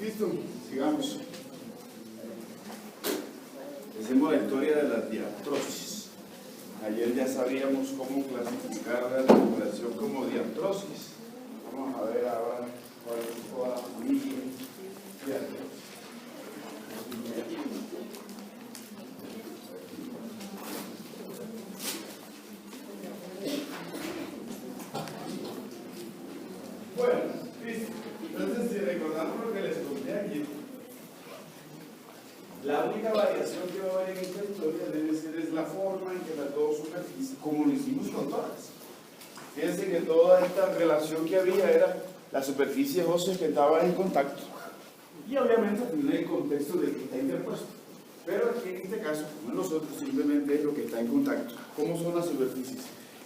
Listo, sigamos. Hacemos la historia de la diartrosis. Ayer ya sabíamos cómo clasificar la articulación como diartrosis. Vamos a ver ahora cuál es toda la familia diartrosis. Bueno, listo. Entonces, si recordamos lo que les conté aquí, la única variación que va a haber en esta historia debe ser es la forma en que las dos superficies, como lo hicimos con todas. Fíjense que toda esta relación que había era las superficies óseas que estaban en contacto. Y obviamente en el contexto del que está interpuesto. Pero aquí en este caso, como en los otros, simplemente es lo que está en contacto. ¿Cómo son las superficies?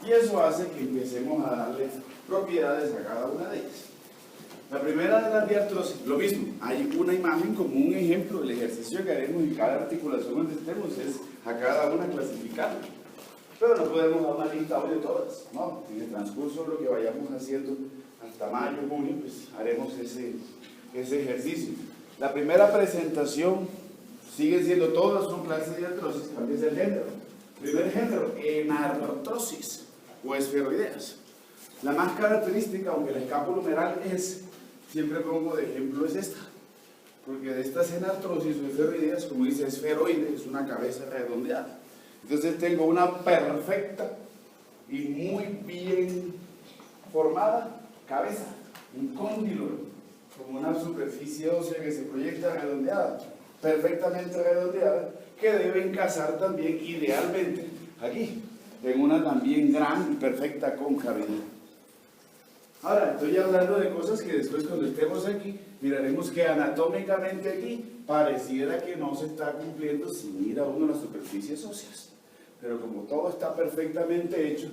Y eso hace que empecemos a darle propiedades a cada una de ellas. La primera de las diartrosis, lo mismo, hay una imagen como un ejemplo del ejercicio que haremos y cada articulación donde estemos es a cada una clasificarla. Pero no podemos dar una lista hoy de todas, ¿no? En el transcurso de lo que vayamos haciendo hasta mayo, junio, pues haremos ese ejercicio. La primera presentación sigue siendo todas son clases de diartrosis, cambia el género. Primer género, enartrosis o esferoideas. La más característica, aunque la escapulohumeral es, siempre pongo de ejemplo, es esta. Porque de estas enartrosis o esferoideas, como dice esferoide, es una cabeza redondeada. Entonces tengo una perfecta y muy bien formada cabeza, un cóndilo, como una superficie ósea que se proyecta redondeada, perfectamente redondeada, que debe encasar también idealmente aquí, en una también gran y perfecta concavidad. Ahora, estoy hablando de cosas que después cuando estemos aquí, miraremos que anatómicamente aquí pareciera que no se está cumpliendo si mira uno las superficies óseas. Pero como todo está perfectamente hecho,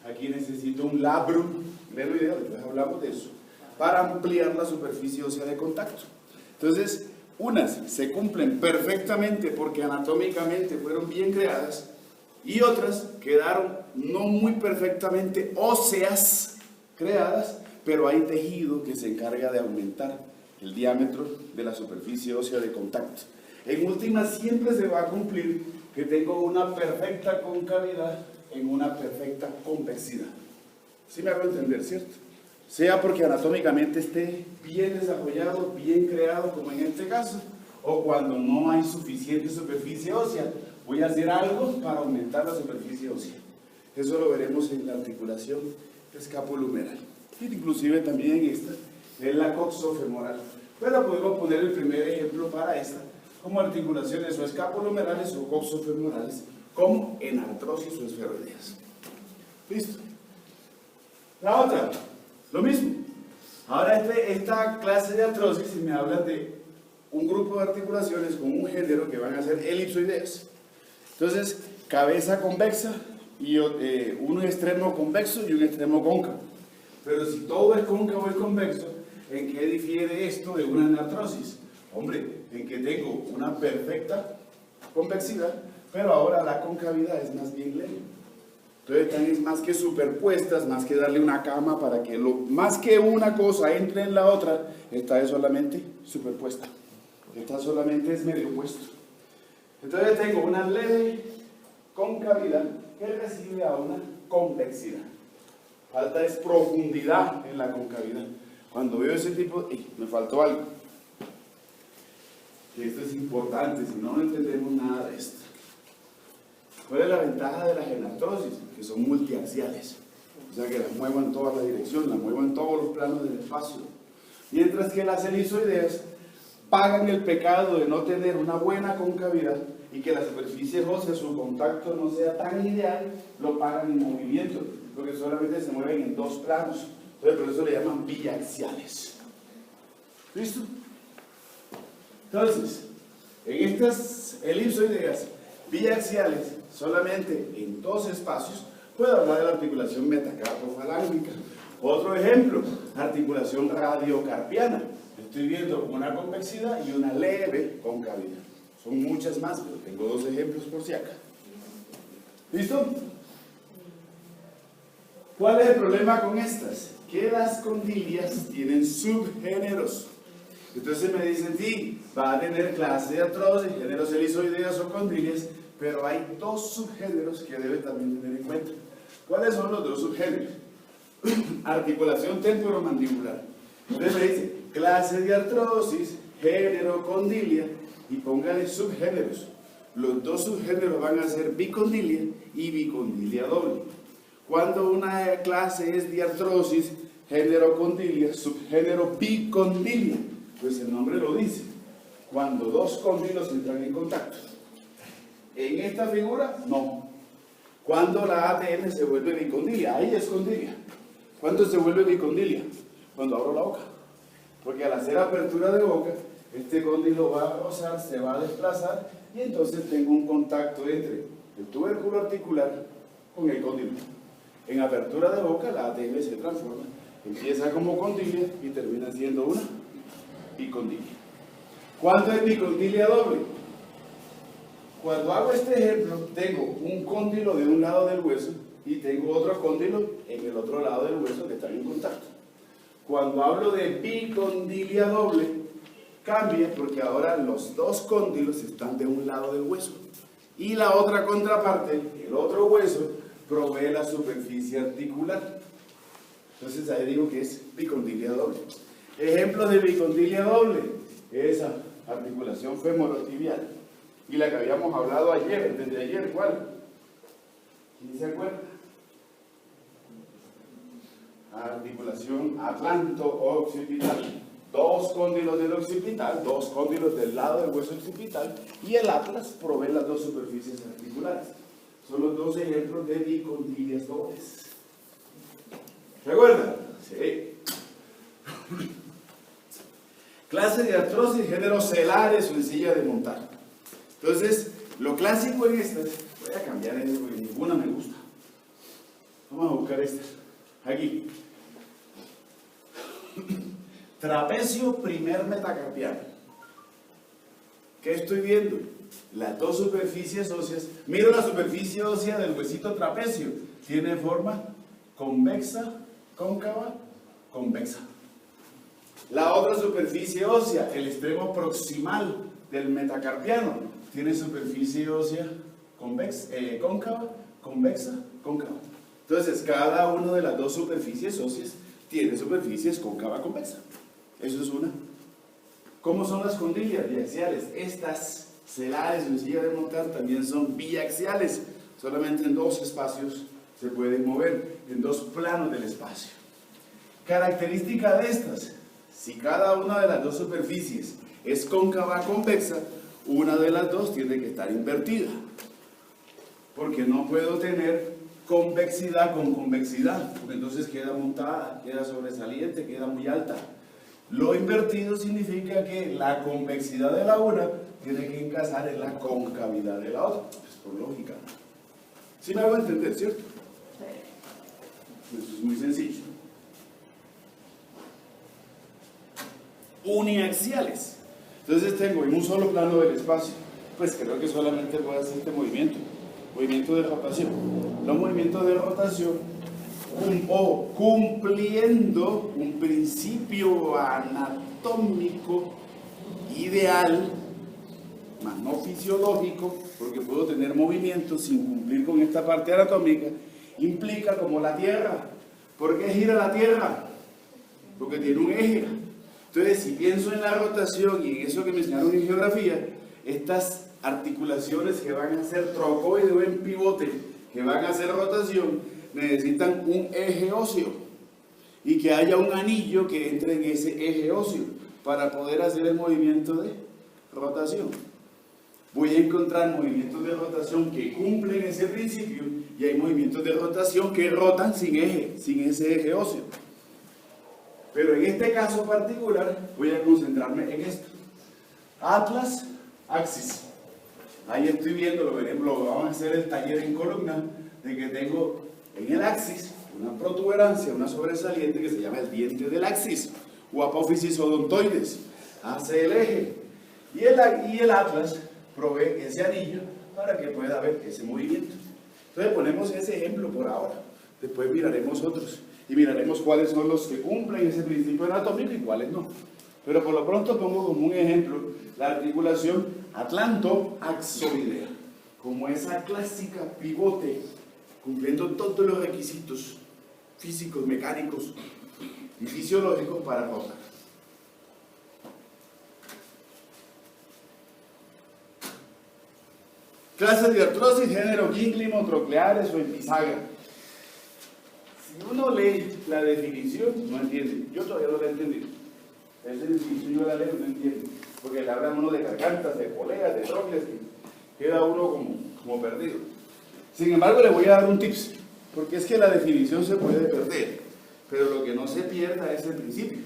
aquí necesito un labrum, vean el video, después hablamos de eso, para ampliar la superficie ósea de contacto. Entonces, unas se cumplen perfectamente porque anatómicamente fueron bien creadas y otras quedaron no muy perfectamente óseas creadas, pero hay tejido que se encarga de aumentar el diámetro de la superficie ósea de contacto. En última, siempre se va a cumplir que tengo una perfecta concavidad en una perfecta convexidad. ¿Sí me hago entender, cierto? Sea porque anatómicamente esté bien desarrollado, bien creado, como en este caso, o cuando no hay suficiente superficie ósea, voy a hacer algo para aumentar la superficie ósea. Eso lo veremos en la articulación escapulohumeral. Inclusive también esta es la coxofemoral. Pero podemos poner el primer ejemplo para esta, como articulaciones o escapulohumerales o coxofemorales, como enartrosis o esferoideas. ¿Listo? La otra, lo mismo. Ahora esta clase de artrosis me habla de un grupo de articulaciones con un género que van a ser elipsoideas. Entonces, cabeza convexa y un extremo convexo y un extremo cóncavo. Pero si todo es cóncavo y convexo, ¿en qué difiere esto de una enartrosis? Hombre, en que tengo una perfecta convexidad, pero ahora la concavidad es más bien leve. Entonces están más que superpuestas, más que darle una cama para que más que una cosa entre en la otra, esta es solamente superpuesta. Esta solamente es medio puesto. Entonces tengo una leve concavidad que recibe a una convexidad. Falta es profundidad en la concavidad. Cuando veo ese tipo, me faltó algo. Y esto es importante, si no, no entendemos nada de esto. ¿Cuál es la ventaja de las enartrosis? Que son multiaxiales. O sea que las muevo en toda la dirección, las muevo en todos los planos del espacio. Mientras que las elipsoideas pagan el pecado de no tener una buena concavidad y que la superficie ósea, su contacto no sea tan ideal, lo pagan en movimiento, porque solamente se mueven en dos planos. Entonces, por eso le llaman biaxiales. ¿Listo? Entonces, en estas elipsoideas biaxiales, solamente en dos espacios, puedo hablar de la articulación metacarpofalángica. Otro ejemplo, articulación radiocarpiana. Estoy viendo una convexidad y una leve concavidad. Son muchas más, pero tengo dos ejemplos por si acá. ¿Listo? ¿Cuál es el problema con estas? Que las condilias tienen subgéneros. Entonces me dicen, sí, va a tener clase de artrosis, géneros elizoideas o condilias, pero hay dos subgéneros que debe también tener en cuenta. ¿Cuáles son los dos subgéneros? Articulación temporomandibular. Entonces me dice, clase de artrosis, género condilia, y póngale subgéneros. Los dos subgéneros van a ser bicondilia y bicondilia doble. Cuando una clase es de artrosis, género condilia, subgénero bicondilia, pues el nombre lo dice, cuando dos cóndilos entran en contacto. En esta figura, no. Cuando la ATM se vuelve bicondilia, ahí es condilia. ¿Cuándo se vuelve bicondilia? Cuando abro la boca. Porque al hacer apertura de boca, este cóndilo va a rozar, se va a desplazar, y entonces tengo un contacto entre el tubérculo articular con el cóndilo. En apertura de boca, la ATM se transforma, empieza como condilia y termina siendo una bicondilia. ¿Cuándo es bicondilia doble? Cuando hago este ejemplo, tengo un cóndilo de un lado del hueso y tengo otro cóndilo en el otro lado del hueso que están en contacto. Cuando hablo de bicondilia doble, cambia porque ahora los dos cóndilos están de un lado del hueso y la otra contraparte, el otro hueso, provee la superficie articular. Entonces ahí digo que es bicondilia doble. Ejemplos de bicondilia doble, esa articulación femorotibial. Y la que habíamos hablado ayer, desde ayer, ¿cuál? ¿Quién se acuerda? Articulación atlanto-occipital. Dos cóndilos del occipital, dos cóndilos del lado del hueso occipital, y el atlas provee las dos superficies articulares. Son los dos ejemplos de bicondilias dobles. ¿Recuerdan? Sí. Clase de artrosis, género celar, sencilla de montar. Entonces, lo clásico en estas, voy a cambiar esto porque ninguna me gusta. Vamos a buscar estas. Aquí. Trapecio primer metacarpiano. ¿Qué estoy viendo? Las dos superficies óseas. Miro la superficie ósea del huesito trapecio. Tiene forma convexa, cóncava, convexa. La otra superficie ósea, el extremo proximal del metacarpiano, tiene superficie ósea cóncava, convexa, cóncava. Entonces, cada una de las dos superficies óseas tiene superficies cóncava, convexa. Eso es una. ¿Cómo son las condilias? Biaxiales. Estas celares, sencillas de montar, también son biaxiales. Solamente en dos espacios se pueden mover, en dos planos del espacio. Característica de estas: si cada una de las dos superficies es cóncava convexa, una de las dos tiene que estar invertida. Porque no puedo tener convexidad con convexidad, porque entonces queda montada, queda sobresaliente, queda muy alta. Lo invertido significa que la convexidad de la una tiene que encajar en la concavidad de la otra. Es por lógica. ¿Sí me hago entender, cierto? Eso es muy sencillo. Uniaxiales. Entonces tengo en un solo plano del espacio, pues creo que solamente puedo hacer este movimiento de rotación. Los movimientos de rotación o cumpliendo un principio anatómico ideal, más no fisiológico, porque puedo tener movimientos sin cumplir con esta parte anatómica, implica como la Tierra. ¿Por qué gira la Tierra? Porque tiene un eje. Entonces, si pienso en la rotación y en eso que me enseñaron en geografía, estas articulaciones que van a ser trocoide o en pivote, que van a hacer rotación, necesitan un eje óseo y que haya un anillo que entre en ese eje óseo para poder hacer el movimiento de rotación. Voy a encontrar movimientos de rotación que cumplen ese principio y hay movimientos de rotación que rotan sin eje, sin ese eje óseo. Pero en este caso particular voy a concentrarme en esto. Atlas, axis. Ahí estoy viendo, lo veremos, vamos a hacer el taller en columna, de que tengo en el axis una protuberancia, una sobresaliente que se llama el diente del axis, o apófisis odontoides, hace el eje. Y el atlas provee ese anillo para que pueda haber ese movimiento. Entonces ponemos ese ejemplo por ahora, después miraremos otros. Y miraremos cuáles son los que cumplen ese principio anatómico y cuáles no. Pero por lo pronto pongo como un ejemplo la articulación atlanto-axoidea, como esa clásica pivote, cumpliendo todos los requisitos físicos, mecánicos y fisiológicos para rotar. Clases de artrosis, género gínglimo, trocleares o en bisagra. Si uno lee la definición, no entiende. Yo todavía no la he entendido. Esa definición yo la leo y no entiendo. Porque le hablan uno de gargantas, de poleas, de trocles, y queda uno como perdido. Sin embargo, le voy a dar un tips, porque es que la definición se puede perder, pero lo que no se pierda es el principio.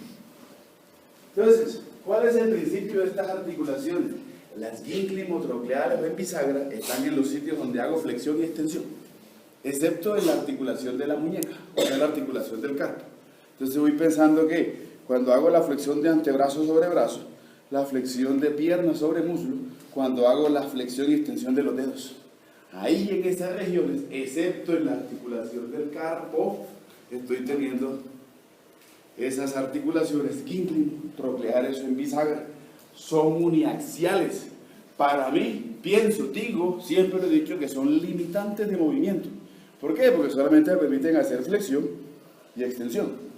Entonces, ¿cuál es el principio de estas articulaciones? Las gínglimo-trocleares o en bisagra están en los sitios donde hago flexión y extensión, excepto en la articulación de la muñeca, o sea, la articulación del carpo. Entonces voy pensando que cuando hago la flexión de antebrazo sobre brazo, la flexión de pierna sobre muslo, cuando hago la flexión y extensión de los dedos. Ahí en esas regiones, excepto en la articulación del carpo, estoy teniendo esas articulaciones gínglimo, trocleares o en bisagra. Son uniaxiales. Para mí, pienso, digo, siempre lo he dicho que son limitantes de movimiento. ¿Por qué? Porque solamente me permiten hacer flexión y extensión.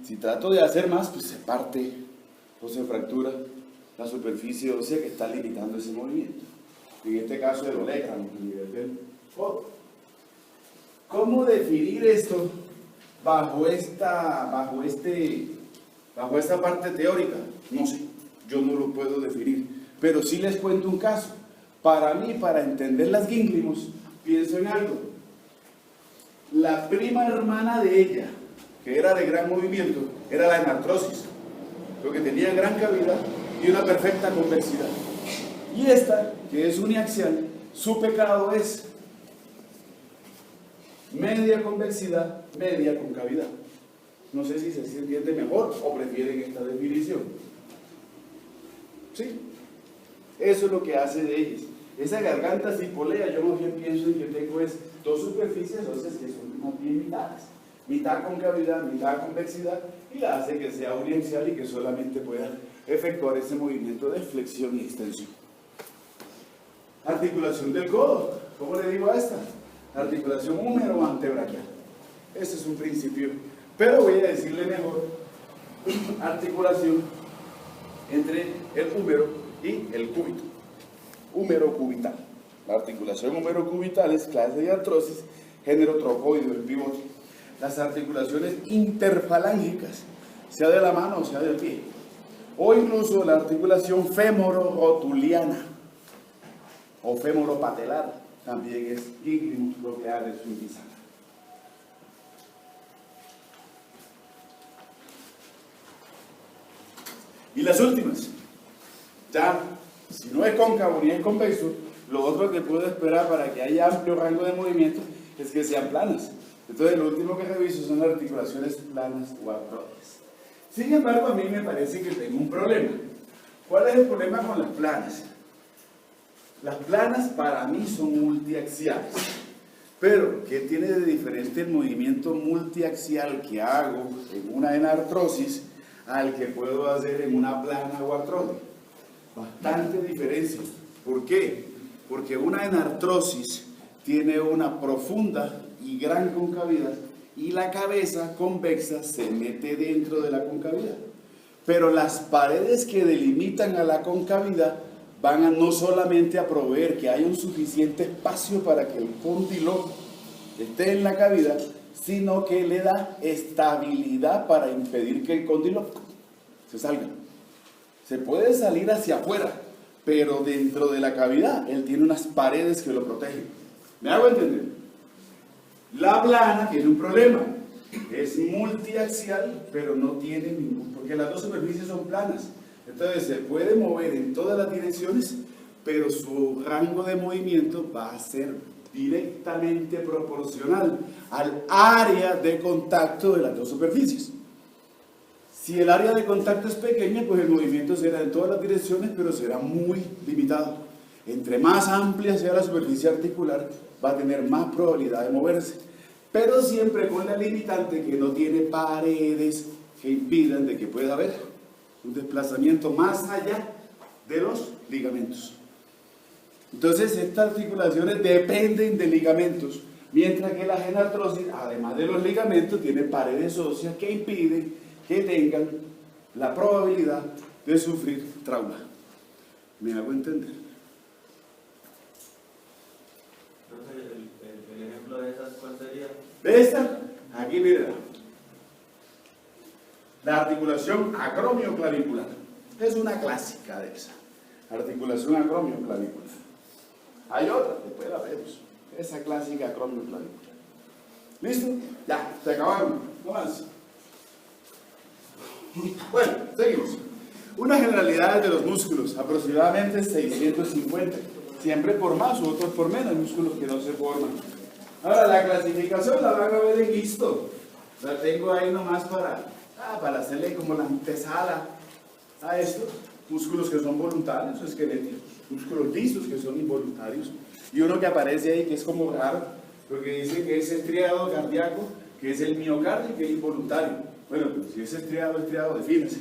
Si trato de hacer más, pues se parte o se fractura la superficie ósea que está limitando ese movimiento. En este caso el olecrano, a nivel del codo. ¿Cómo definir esto bajo esta parte teórica? No sé, yo no lo puedo definir, pero sí les cuento un caso. Para mí, para entender las gínglimos, pienso en algo. La prima hermana de ella, que era de gran movimiento, era la enartrosis, porque tenía gran cavidad y una perfecta convexidad. Y esta, que es uniaxial, su pecado es media convexidad, media concavidad. No sé si se entiende mejor o prefieren esta definición. ¿Sí? Eso es lo que hace de ellas. Esa garganta cipolea, yo más bien pienso en que tengo dos superficies óseas que son más bien mitades. Mitad concavidad, mitad convexidad, y la hace que sea uniaxial y que solamente pueda efectuar ese movimiento de flexión y extensión. Articulación del codo. ¿Cómo le digo a esta? Articulación húmero antebraquial. Ese es un principio. Pero voy a decirle mejor articulación entre el húmero y el cúbito. Húmero cubital. La articulación húmero cubital es clase de artrosis, género trocoideo, el pivote. Las articulaciones interfalángicas, sea de la mano o sea del pie. O incluso la articulación fémoro-rotuliana o fémoro-patelar, también es gínglimo, trocleares o en bisagra. Y las últimas, ya, si no es cóncavo ni es convexo, lo otro que puedo esperar para que haya amplio rango de movimiento es que sean planas. Entonces, lo último que reviso son las articulaciones planas o artróticas. Sin embargo, a mí me parece que tengo un problema. ¿Cuál es el problema con las planas? Las planas para mí son multiaxiales. Pero, ¿qué tiene de diferente el movimiento multiaxial que hago en una enartrosis al que puedo hacer en una plana o artrótica? Bastante diferencia. ¿Por qué? Porque una enartrosis tiene una profunda y gran concavidad y la cabeza convexa se mete dentro de la concavidad. Pero las paredes que delimitan a la concavidad van a no solamente a proveer que haya un suficiente espacio para que el cóndilo esté en la cavidad, sino que le da estabilidad para impedir que el cóndilo se salga. Se puede salir hacia afuera, pero dentro de la cavidad él tiene unas paredes que lo protegen. ¿Me hago entender? La plana tiene un problema. Es multiaxial, pero no tiene ningún, porque las dos superficies son planas. Entonces se puede mover en todas las direcciones, pero su rango de movimiento va a ser directamente proporcional al área de contacto de las dos superficies. Si el área de contacto es pequeña, pues el movimiento será en todas las direcciones, pero será muy limitado. Entre más amplia sea la superficie articular, va a tener más probabilidad de moverse, pero siempre con la limitante que no tiene paredes que impidan de que pueda haber un desplazamiento más allá de los ligamentos. Entonces, estas articulaciones dependen de ligamentos, mientras que la genartrosis, además de los ligamentos, tiene paredes óseas que impiden que tengan la probabilidad de sufrir trauma. ¿Me hago entender? Entonces, el ejemplo de esas, ¿cuál sería? De esta, aquí mira, la articulación acromioclavicular. Es una clásica de esa, articulación acromioclavicular. Hay otra, después la vemos. Esa clásica acromioclavicular. ¿Listo? Ya, se acabaron. No más. Bueno, seguimos. Unas generalidades de los músculos, aproximadamente 650. Siempre por más u otros por menos, músculos que no se forman. Ahora, la clasificación la van a ver en listo. La tengo ahí nomás para hacerle como la antesala a esto. Músculos que son voluntarios o esqueléticos. Músculos lisos que son involuntarios. Y uno que aparece ahí que es como raro, porque dice que es estriado cardíaco, que es el miocardio y que es involuntario. Bueno, pues si es estriado, defínese.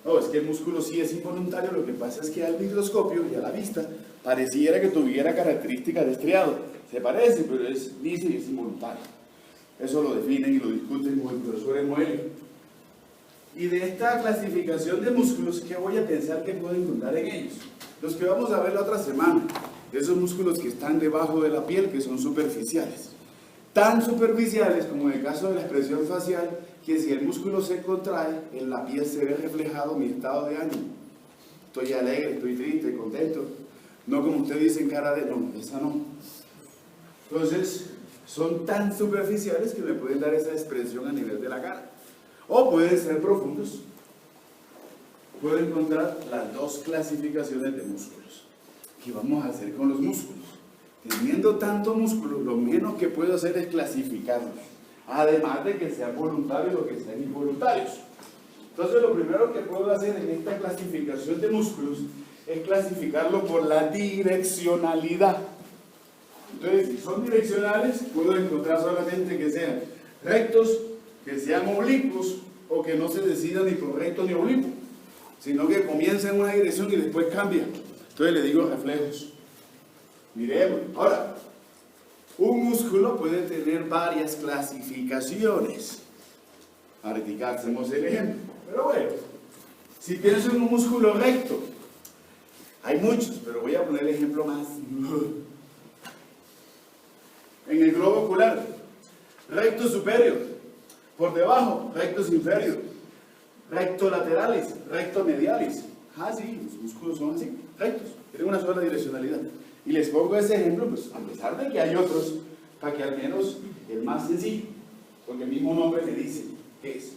No, es que el músculo sí es involuntario, lo que pasa es que al microscopio y a la vista pareciera que tuviera características de estriado. Se parece, pero es liso y es involuntario. Eso lo definen y lo discuten con el profesor Emuele. Y de esta clasificación de músculos, ¿qué voy a pensar que puedo encontrar en ellos? Los que vamos a ver la otra semana, esos músculos que están debajo de la piel, que son superficiales. Tan superficiales como en el caso de la expresión facial, que si el músculo se contrae, en la piel se ve reflejado mi estado de ánimo. Estoy alegre, estoy triste, contento. No como usted dice en cara de, no, esa no. Entonces, son tan superficiales que me pueden dar esa expresión a nivel de la cara. O pueden ser profundos. Puedo encontrar las dos clasificaciones de músculos. ¿Qué vamos a hacer con los músculos? Teniendo tanto músculo, lo menos que puedo hacer es clasificarlos. Además de que sean voluntarios o que sean involuntarios. Entonces, lo primero que puedo hacer en esta clasificación de músculos es clasificarlo por la direccionalidad. Entonces, si son direccionales, puedo encontrar solamente que sean rectos, que sean oblicuos o que no se decidan ni por recto ni oblicuo, sino que comienza en una dirección y después cambia. Entonces le digo reflejos. Miremos. Ahora, un músculo puede tener varias clasificaciones. Ahorita hacemos el ejemplo. Pero bueno, si pienso en un músculo recto, hay muchos, pero voy a poner el ejemplo más. En el globo ocular, recto superior. Por debajo, rectos inferior. Recto laterales, recto mediales. Ah, sí, los músculos son así, rectos, tienen una sola direccionalidad. Y les pongo ese ejemplo, pues, a pesar de que hay otros, para que al menos el más sencillo, porque el mismo nombre le dice qué es.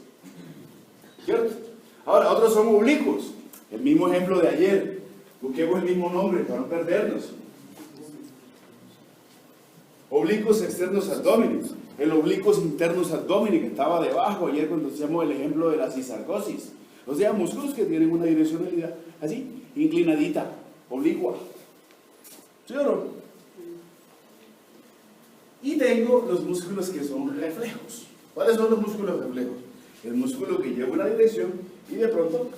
¿Cierto? Ahora, otros son oblicuos. El mismo ejemplo de ayer. Busquemos el mismo nombre para no perdernos. Oblicuos externos abdómenes. El oblicuos internos abdómenes que estaba debajo ayer cuando hacíamos el ejemplo de la cisarcosis. O sea, músculos que tienen una direccionalidad así, inclinadita, oblicua. ¿Sí o no? Y tengo los músculos que son reflejos. ¿Cuáles son los músculos reflejos? El músculo que lleva una dirección y de pronto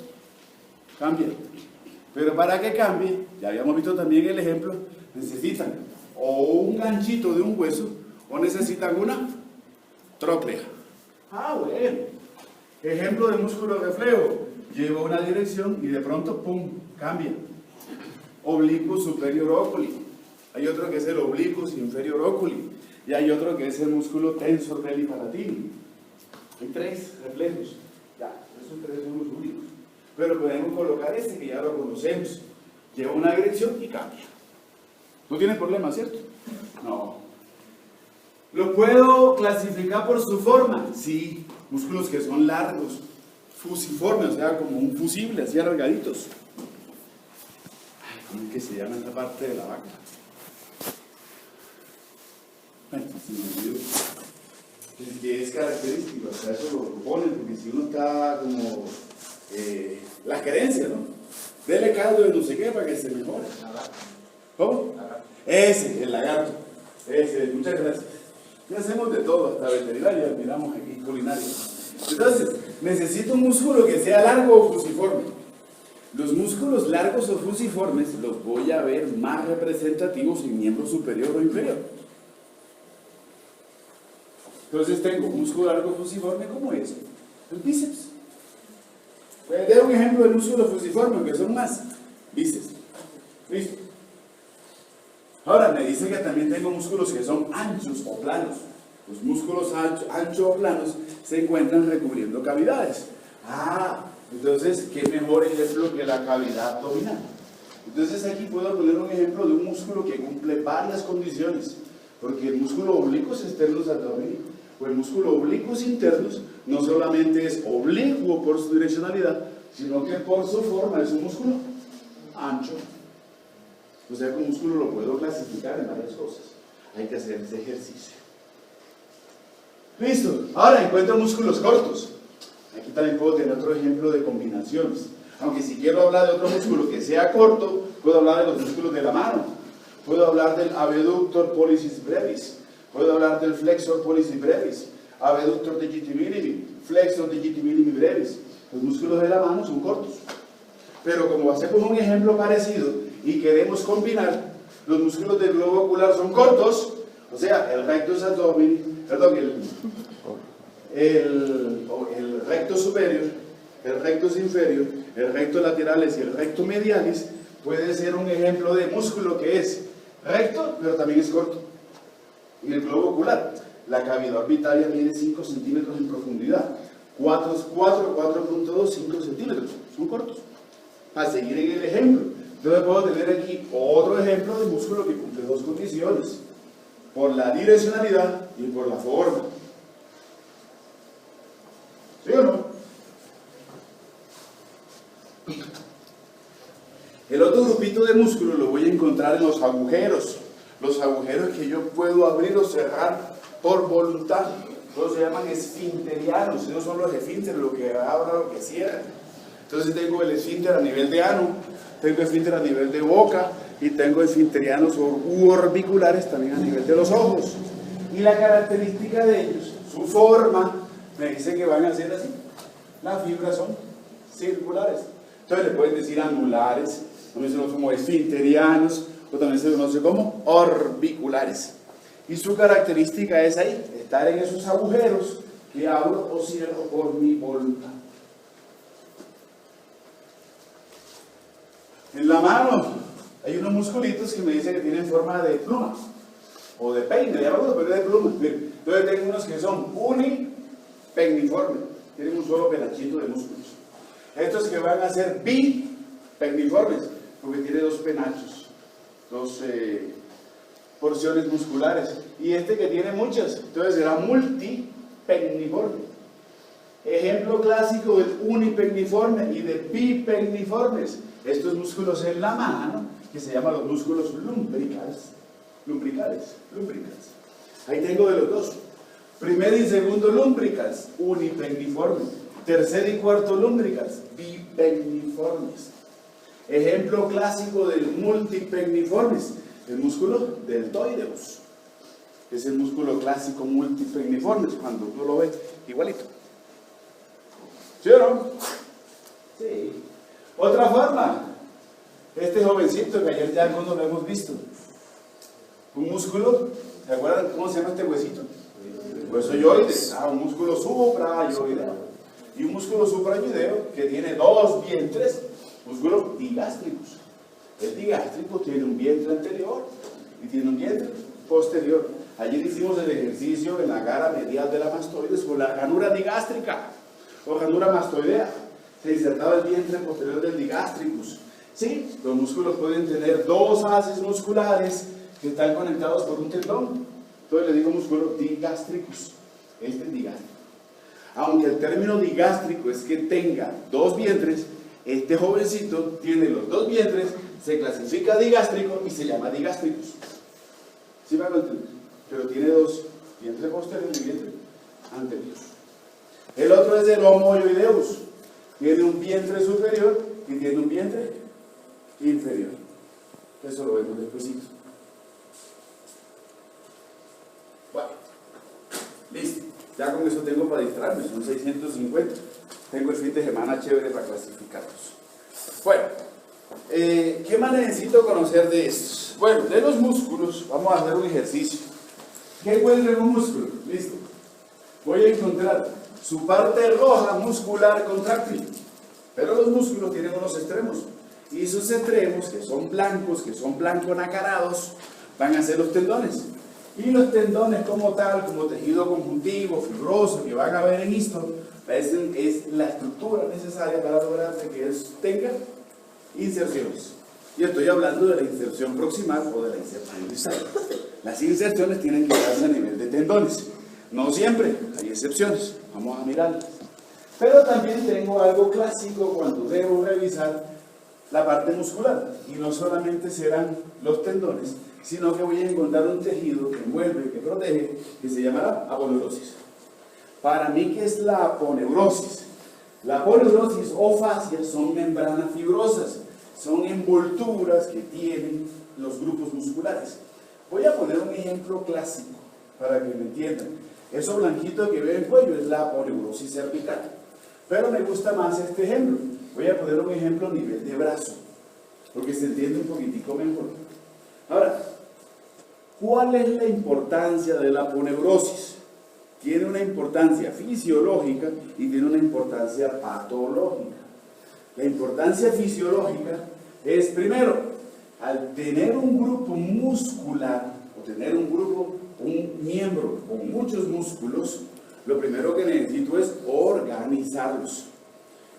cambia. Pero para que cambie, ya habíamos visto también el ejemplo, necesitan o un ganchito de un hueso o necesitan una tróclea. Ah, bueno. Ejemplo de músculo reflejo. Lleva una dirección y de pronto, ¡pum!, cambia. Oblicuo superior oculi. Hay otro que es el oblicuo inferior oculi. Y hay otro que es el músculo tensor belli palatini. Hay tres reflejos. Ya, esos tres son los únicos. Pero podemos colocar este que ya lo conocemos. Lleva una dirección y cambia. No tiene problema, ¿cierto? No. ¿Lo puedo clasificar por su forma? Sí. Músculos que son largos, fusiformes, o sea, como un fusible, así alargaditos. Ay, ¿cómo es que se llama esa parte de la vaca? Bueno, se me olvidó. Es que es característico, o sea, eso lo ponen, porque si uno está como la creencia, ¿no? Dele caldo de no sé qué para que se mejore. ¿Cómo? Ese, el lagarto. Ese, muchas gracias. Ya hacemos de todo, hasta veterinaria, miramos aquí culinaria. Entonces, necesito un músculo que sea largo o fusiforme. músculos largos o fusiformes los voy a ver más representativos en miembro superior o inferior. Entonces tengo un músculo largo fusiforme como es el bíceps. Voy a dar un ejemplo del músculo fusiforme, que son más. Bíceps. ¿Listo? Ahora me dice que también tengo músculos que son anchos o planos. Los músculos anchos o planos se encuentran recubriendo cavidades. Entonces, ¿qué mejor ejemplo que la cavidad abdominal? Entonces aquí puedo poner un ejemplo de un músculo que cumple varias condiciones. Porque el músculo oblicuos externos abdominales o el músculo oblicuos internos no solamente es oblicuo por su direccionalidad, sino que por su forma es un músculo ancho. O sea que un músculo lo puedo clasificar en varias cosas. Hay que hacer ese ejercicio. Listo. Ahora encuentro músculos cortos. Aquí también puedo tener otro ejemplo de combinaciones. Aunque si quiero hablar de otro músculo que sea corto, puedo hablar de los músculos de la mano. Puedo hablar del abductor pollicis brevis. Puedo hablar del flexor pollicis brevis. Abductor digiti minimi. Flexor digiti minimi brevis. Los músculos de la mano son cortos. Pero como hacemos un ejemplo parecido y queremos combinar, los músculos del globo ocular son cortos, o sea, el rectus abdominis, perdón, el recto superior, el rectus inferior, el recto laterales y el recto medialis puede ser un ejemplo de músculo que es recto, pero también es corto. Y el globo ocular, la cavidad orbitaria mide 5 centímetros en profundidad, 4.2, 5 centímetros, son cortos. A seguir en el ejemplo. Entonces puedo tener aquí otro ejemplo de músculo que cumple dos condiciones, por la direccionalidad y por la forma. ¿Sí o no? El otro grupito de músculos lo voy a encontrar en los agujeros que yo puedo abrir o cerrar por voluntad. Todos se llaman esfinterianos. Esos son los esfínteres, lo que abra, lo que cierra. Entonces tengo el esfínter a nivel de ano, tengo esfínter a nivel de boca y tengo esfinterianos u orbiculares también a nivel de los ojos. Y la característica de ellos, su forma, me dice que van a ser así. Las fibras son circulares. Entonces le pueden decir angulares, también se conocen como esfinterianos o también se conoce como orbiculares. Y su característica es ahí, estar en esos agujeros que abro o cierro por mi voluntad. En la mano hay unos musculitos que me dicen que tienen forma de pluma o de peine, ya pero de pluma. Entonces tengo unos que son unipegniformes, tienen un solo penachito de músculos. Estos que van a ser bipegniformes, porque tiene dos penachos, dos porciones musculares. Y este que tiene muchas, entonces será multipegniforme. Ejemplo clásico del unipegniforme y de bipegniformes. Estos músculos en la mano, que se llaman los músculos lumbricales. Ahí tengo de los dos. Primer y segundo lumbricals, unipegniforme. Tercer y cuarto lumbricals, bipegniformes. Ejemplo clásico del multipegniformes, el músculo deltoideus. Es el músculo clásico multipegniformes, cuando uno lo ve igualito. ¿Sí o no? Sí. Otra forma, este jovencito que ayer ya algunos lo hemos visto, un músculo, ¿se acuerdan cómo se llama este huesito? Huesoyoide, un músculo suprayoideo. Y un músculo suprayoideo que tiene dos vientres, músculos digástricos. El digástrico tiene un vientre anterior y tiene un vientre posterior. Ayer hicimos el ejercicio en la cara medial de la mastoides con la ranura digástrica o ranura mastoidea. Se insertaba el vientre posterior del digástricus. Sí, los músculos pueden tener dos haces musculares que están conectados por un tendón. Entonces le digo músculo digástricus. Este es digástrico. Aunque el término digástrico es que tenga dos vientres, este jovencito tiene los dos vientres, se clasifica digástrico y se llama digástricus. ¿Sí me hago entender? Pero tiene dos, vientre posterior y vientre anterior. El otro es el homoyoideus. Tiene un vientre superior y tiene un vientre inferior. Eso lo vemos despuesito. Bueno, listo. Ya con eso tengo para distraerme, son 650. Tengo el fin de semana chévere para clasificarlos. Bueno. ¿qué más necesito conocer de estos? Bueno, de los músculos, vamos a hacer un ejercicio. ¿Qué encuentro en un músculo? Listo. Voy a encontrar su parte roja muscular contráctil. Pero los músculos tienen unos extremos. Y sus extremos, que son blanco nacarados, van a ser los tendones. Y los tendones como tal, como tejido conjuntivo, fibroso, que van a ver en esto, es la estructura necesaria para lograr que tenga inserciones. Y estoy hablando de la inserción proximal o de la inserción distal. Las inserciones tienen que darse a nivel de tendones. No siempre, hay excepciones. Vamos a mirarlas. Pero también tengo algo clásico cuando debo revisar la parte muscular. Y no solamente serán los tendones, sino que voy a encontrar un tejido que envuelve, que protege, que se llamará aponeurosis. Para mí, ¿qué es la aponeurosis? La aponeurosis o fascias son membranas fibrosas, son envolturas que tienen los grupos musculares. Voy a poner un ejemplo clásico para que me entiendan. Eso blanquito que veo en el cuello es la aponeurosis cervical. Pero me gusta más este ejemplo. Voy a poner un ejemplo a nivel de brazo, porque se entiende un poquitico mejor. Ahora, ¿cuál es la importancia de la aponeurosis? Tiene una importancia fisiológica y tiene una importancia patológica. La importancia fisiológica es, primero, al tener un grupo muscular, o tener un miembro con muchos músculos, lo primero que necesito es organizarlos.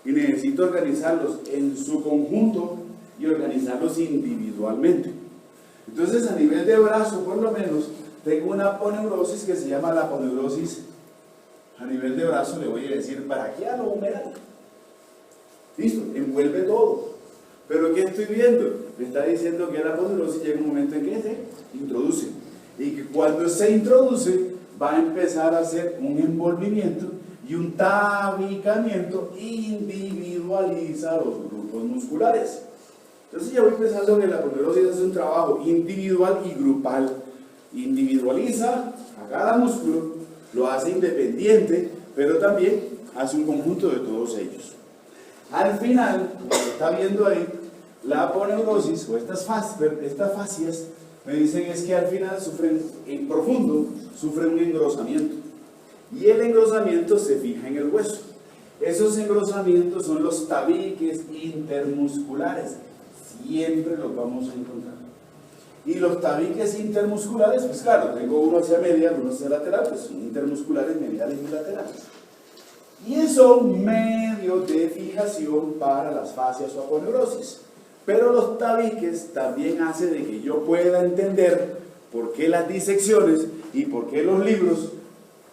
Y necesito organizarlos en su conjunto y organizarlos individualmente. Entonces, a nivel de brazo, por lo menos, tengo una aponeurosis que se llama la aponeurosis a nivel de brazo, le voy a decir braquial o humeral. Listo, envuelve todo. Pero ¿qué estoy viendo? Me está diciendo que la aponeurosis llega un momento en que se introduce. Y que cuando se introduce, va a empezar a hacer un envolvimiento y un tabicamiento individualiza los grupos musculares. Entonces ya voy pensando que la aponeurosis es un trabajo individual y grupal. Individualiza a cada músculo, lo hace independiente, pero también hace un conjunto de todos ellos. Al final, como está viendo ahí, la aponeurosis o estas fascias me dicen es que al final sufren, en profundo, sufren un engrosamiento. Y el engrosamiento se fija en el hueso. Esos engrosamientos son los tabiques intermusculares. Siempre los vamos a encontrar. Y los tabiques intermusculares, pues claro, tengo uno hacia medial, uno hacia lateral, pues son intermusculares, mediales y laterales. Y son medios de fijación para las fascias o aponeurosis. Pero los tabiques también hacen de que yo pueda entender por qué las disecciones y por qué los libros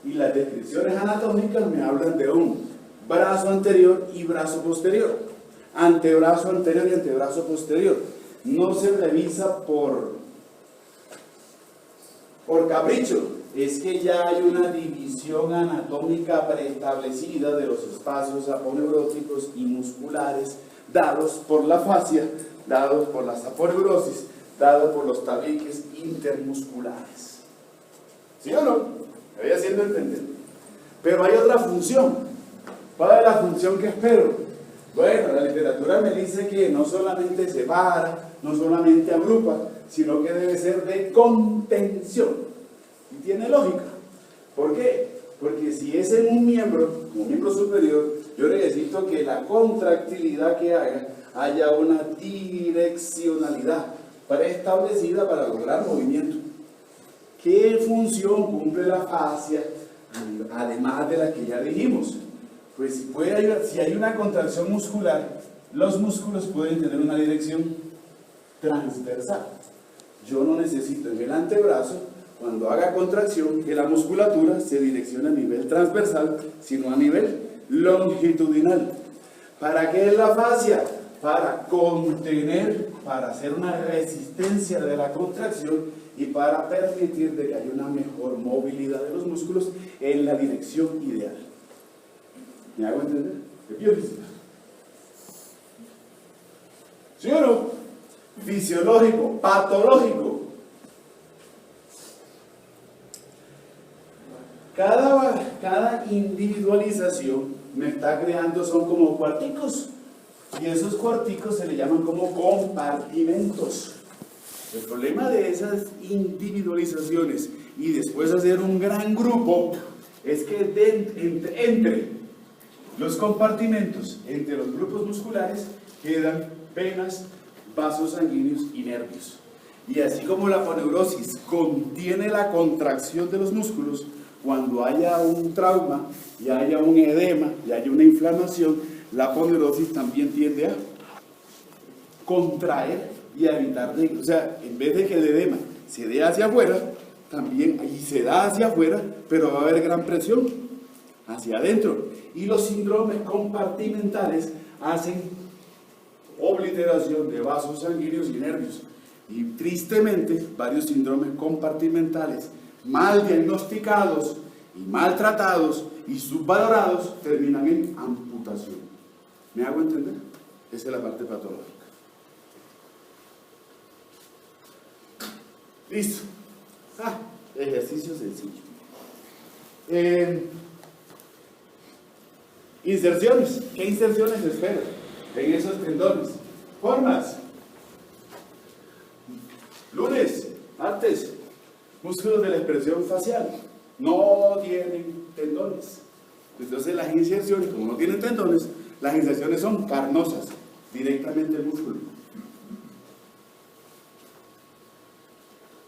y las descripciones anatómicas me hablan de un brazo anterior y brazo posterior, antebrazo anterior y antebrazo posterior. No se revisa por capricho, es que ya hay una división anatómica preestablecida de los espacios aponeuróticos y musculares dados por la fascia, dados por las aponeurosis, dados por los tabiques intermusculares. ¿Sí o no? Me voy haciendo entender. Pero hay otra función. ¿Cuál es la función que espero? Bueno, la literatura me dice que no solamente separa, no solamente agrupa, sino que debe ser de contención. Y tiene lógica. ¿Por qué? Porque si es en un miembro, como miembro superior, yo necesito que la contractilidad que haga haya una direccionalidad preestablecida para lograr movimiento. ¿Qué función cumple la fascia, además de la que ya dijimos? Pues si hay una contracción muscular, los músculos pueden tener una dirección transversal. Yo no necesito en el antebrazo, cuando haga contracción, que la musculatura se direccione a nivel transversal, sino a nivel longitudinal. ¿Para qué es la fascia? Para contener, para hacer una resistencia de la contracción y para permitir de que haya una mejor movilidad de los músculos en la dirección ideal. ¿Me hago entender? ¿Qué piensas? ¿Sí o no? Fisiológico, patológico. Cada individualización me está creando, son como cuarticos Y esos cuarticos se le llaman como compartimentos. El problema de esas individualizaciones y después hacer un gran grupo es que entre los compartimentos, entre los grupos musculares, quedan venas, vasos sanguíneos y nervios. Y así como la aponeurosis contiene la contracción de los músculos, cuando haya un trauma y haya un edema y haya una inflamación, la aponeurosis también tiende a contraer y a evitar, o sea, en vez de que el edema se dé hacia afuera, también ahí se da hacia afuera, pero va a haber gran presión hacia adentro. Y los síndromes compartimentales hacen obliteración de vasos sanguíneos y nervios. Y tristemente, varios síndromes compartimentales mal diagnosticados y maltratados y subvalorados terminan en amputación. ¿Me hago entender? Esa es la parte patológica. Listo. Ejercicio sencillo. Inserciones. ¿Qué inserciones esperan en esos tendones? Formas. Lunes, martes, músculos de la expresión facial. No tienen tendones. Entonces las inserciones, como no tienen tendones, las inserciones son carnosas, directamente el músculo.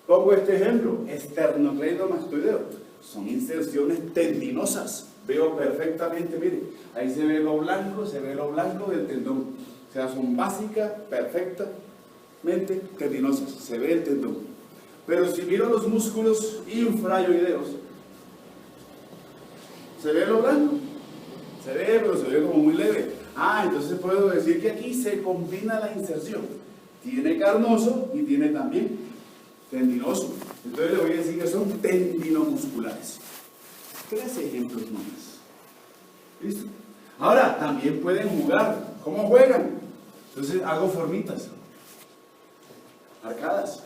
Pongo este ejemplo, esternocleidomastoideo. Son inserciones tendinosas. Veo perfectamente, miren, ahí se ve lo blanco del tendón. O sea, son básicas, perfectamente tendinosas. Se ve el tendón. Pero si miro los músculos infrayoideos, ¿se ve lo blanco? Se ve, pero se ve como muy leve. Entonces puedo decir que aquí se combina la inserción. Tiene carnoso y tiene también tendinoso. Entonces le voy a decir que son tendinomusculares. 3 ejemplos nomás. ¿Listo? Ahora, también pueden jugar. ¿Cómo juegan? Entonces hago formitas. Arcadas.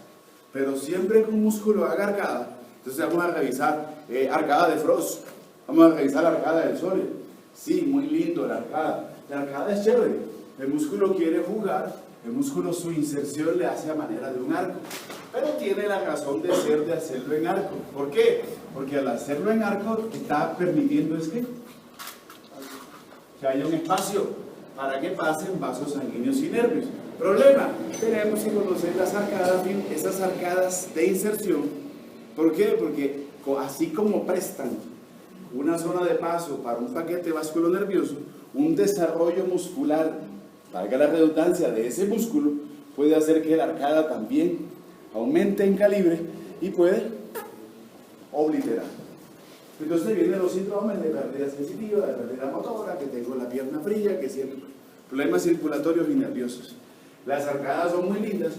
Pero siempre que un músculo haga arcada, entonces vamos a revisar arcada de Frost. Vamos a revisar la arcada del Soria. Sí, muy lindo la arcada. La arcada es chévere. El músculo quiere jugar. El músculo, su inserción le hace a manera de un arco. Pero tiene la razón de ser de hacerlo en arco. ¿Por qué? Porque al hacerlo en arco está permitiendo que haya un espacio para que pasen vasos sanguíneos y nervios. Problema, tenemos que conocer las arcadas, esas arcadas de inserción. ¿Por qué? Porque así como prestan una zona de paso para un paquete vasculonervioso, un desarrollo muscular, valga la redundancia, de ese músculo, puede hacer que la arcada también aumente en calibre y puede obliterar. Entonces vienen los síndromes de pérdida sensitiva, de pérdida motora, que tengo la pierna fría, que siento problemas circulatorios y nerviosos. Las arcadas son muy lindas,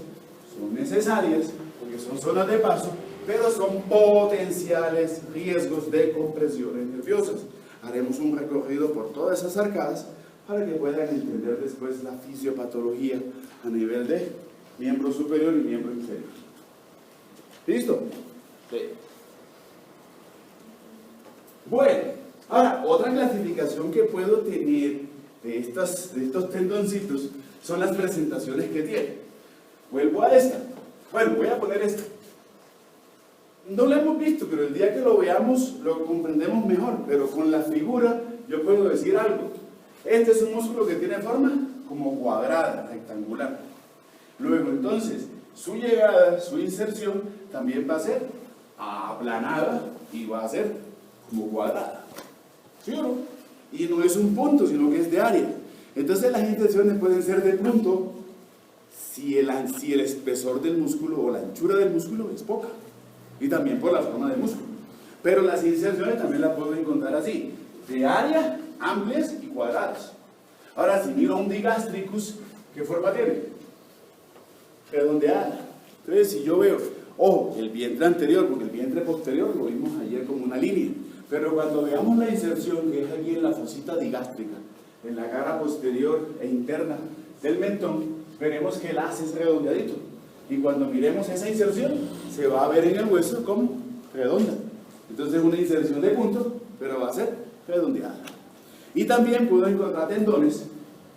son necesarias, porque son zonas de paso, pero son potenciales riesgos de compresiones nerviosas. Haremos un recorrido por todas esas arcadas para que puedan entender después la fisiopatología a nivel de miembro superior y miembro inferior. ¿Listo? Sí. Bueno, ahora, otra clasificación que puedo tener de estos tendoncitos son las presentaciones que tiene. Vuelvo a esta. Bueno, voy a poner esta. No lo hemos visto, pero el día que lo veamos lo comprendemos mejor. Pero con la figura yo puedo decir algo. Este es un músculo que tiene forma como cuadrada, rectangular. Luego entonces, su llegada, su inserción también va a ser aplanada y va a ser como cuadrada. ¿Sí o no? Y no es un punto, sino que es de área. Entonces las inserciones pueden ser de punto si el espesor del músculo o la anchura del músculo es poca. Y también por la forma del músculo. Pero las inserciones también las puedo encontrar así, de área, amplias y cuadradas. Ahora, si miro un digastricus, ¿qué forma tiene? Redondeada. Entonces, si yo veo, el vientre anterior, porque el vientre posterior lo vimos ayer como una línea. Pero cuando veamos la inserción, que es aquí en la fosita digástrica, en la cara posterior e interna del mentón, veremos que el haz es redondeadito. Y cuando miremos esa inserción, se va a ver en el hueso como redonda. Entonces es una inserción de punto, pero va a ser redondeada. Y también puedo encontrar tendones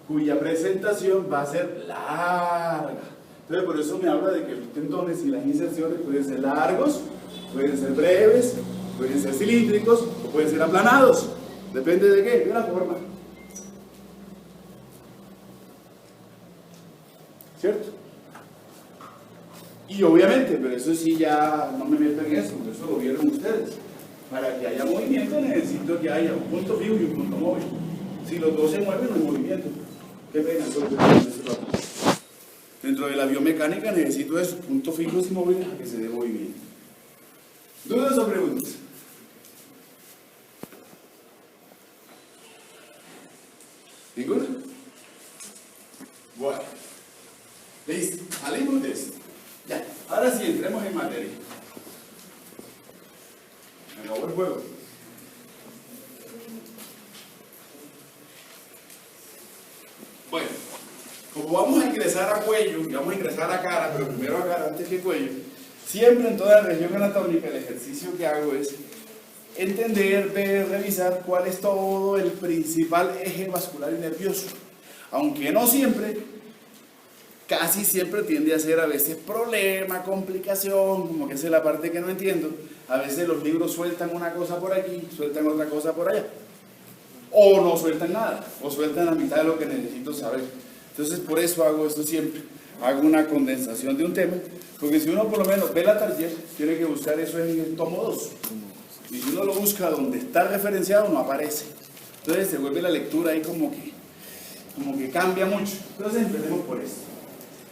cuya presentación va a ser larga. Entonces por eso me habla de que los tendones y las inserciones pueden ser largos, pueden ser breves, pueden ser cilíndricos o pueden ser aplanados. Depende de qué, de la forma. ¿Cierto? Y obviamente, pero eso sí ya no me meto en eso, eso lo vieron ustedes. Para que haya movimiento necesito que haya un punto fijo y un punto móvil. Si los dos se mueven, no hay movimiento. Qué pena, eso es lo que tengo en este rato. Dentro de la biomecánica necesito esos puntos fijos y móviles a que se dé movimiento. ¿Dudas o preguntas? ¿Ninguna? Bueno. Listo, salimos de esto. Ya, ahora sí, entremos en materia. Me acabó el juego. Bueno, como vamos a ingresar a cuello y vamos a ingresar a cara, pero primero a cara antes que cuello, siempre en toda la región anatómica el ejercicio que hago es entender, ver, revisar cuál es todo el principal eje vascular y nervioso. Aunque no siempre, casi siempre tiende a ser a veces problema, complicación, como que esa es la parte que no entiendo. A veces los libros sueltan una cosa por aquí, sueltan otra cosa por allá. O no sueltan nada, o sueltan la mitad de lo que necesito saber. Entonces por eso hago esto siempre. Hago una condensación de un tema, porque si uno por lo menos ve la tarjeta, tiene que buscar eso en el tomo 2. Y si uno lo busca donde está referenciado, no aparece. Entonces se vuelve la lectura ahí como que cambia mucho. Entonces empecemos por esto.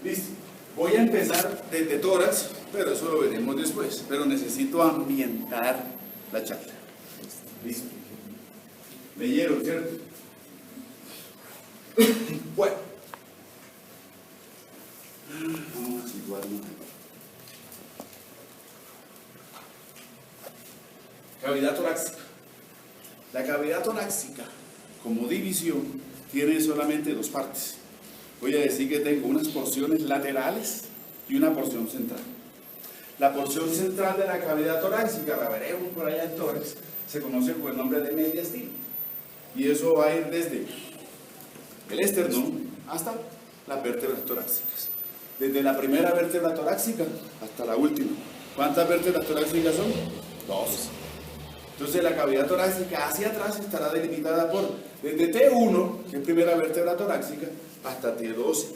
Listo. Voy a empezar desde tórax, pero eso lo veremos después. Pero necesito ambientar la charla. Listo. Leyeron, ¿cierto? Bueno. Vamos a situarnos. Cavidad torácica. La cavidad torácica, como división, tiene solamente dos partes. Voy a decir que tengo unas porciones laterales y una porción central. La porción central de la cavidad torácica, la veremos por allá en tórax, se conoce por el nombre de mediastino. Y eso va a ir desde el esternón hasta las vértebras torácicas. Desde la primera vértebra torácica hasta la última. ¿Cuántas vértebras torácicas son? 2. Entonces la cavidad torácica hacia atrás estará delimitada por desde T1, que es primera vértebra torácica, hasta T12.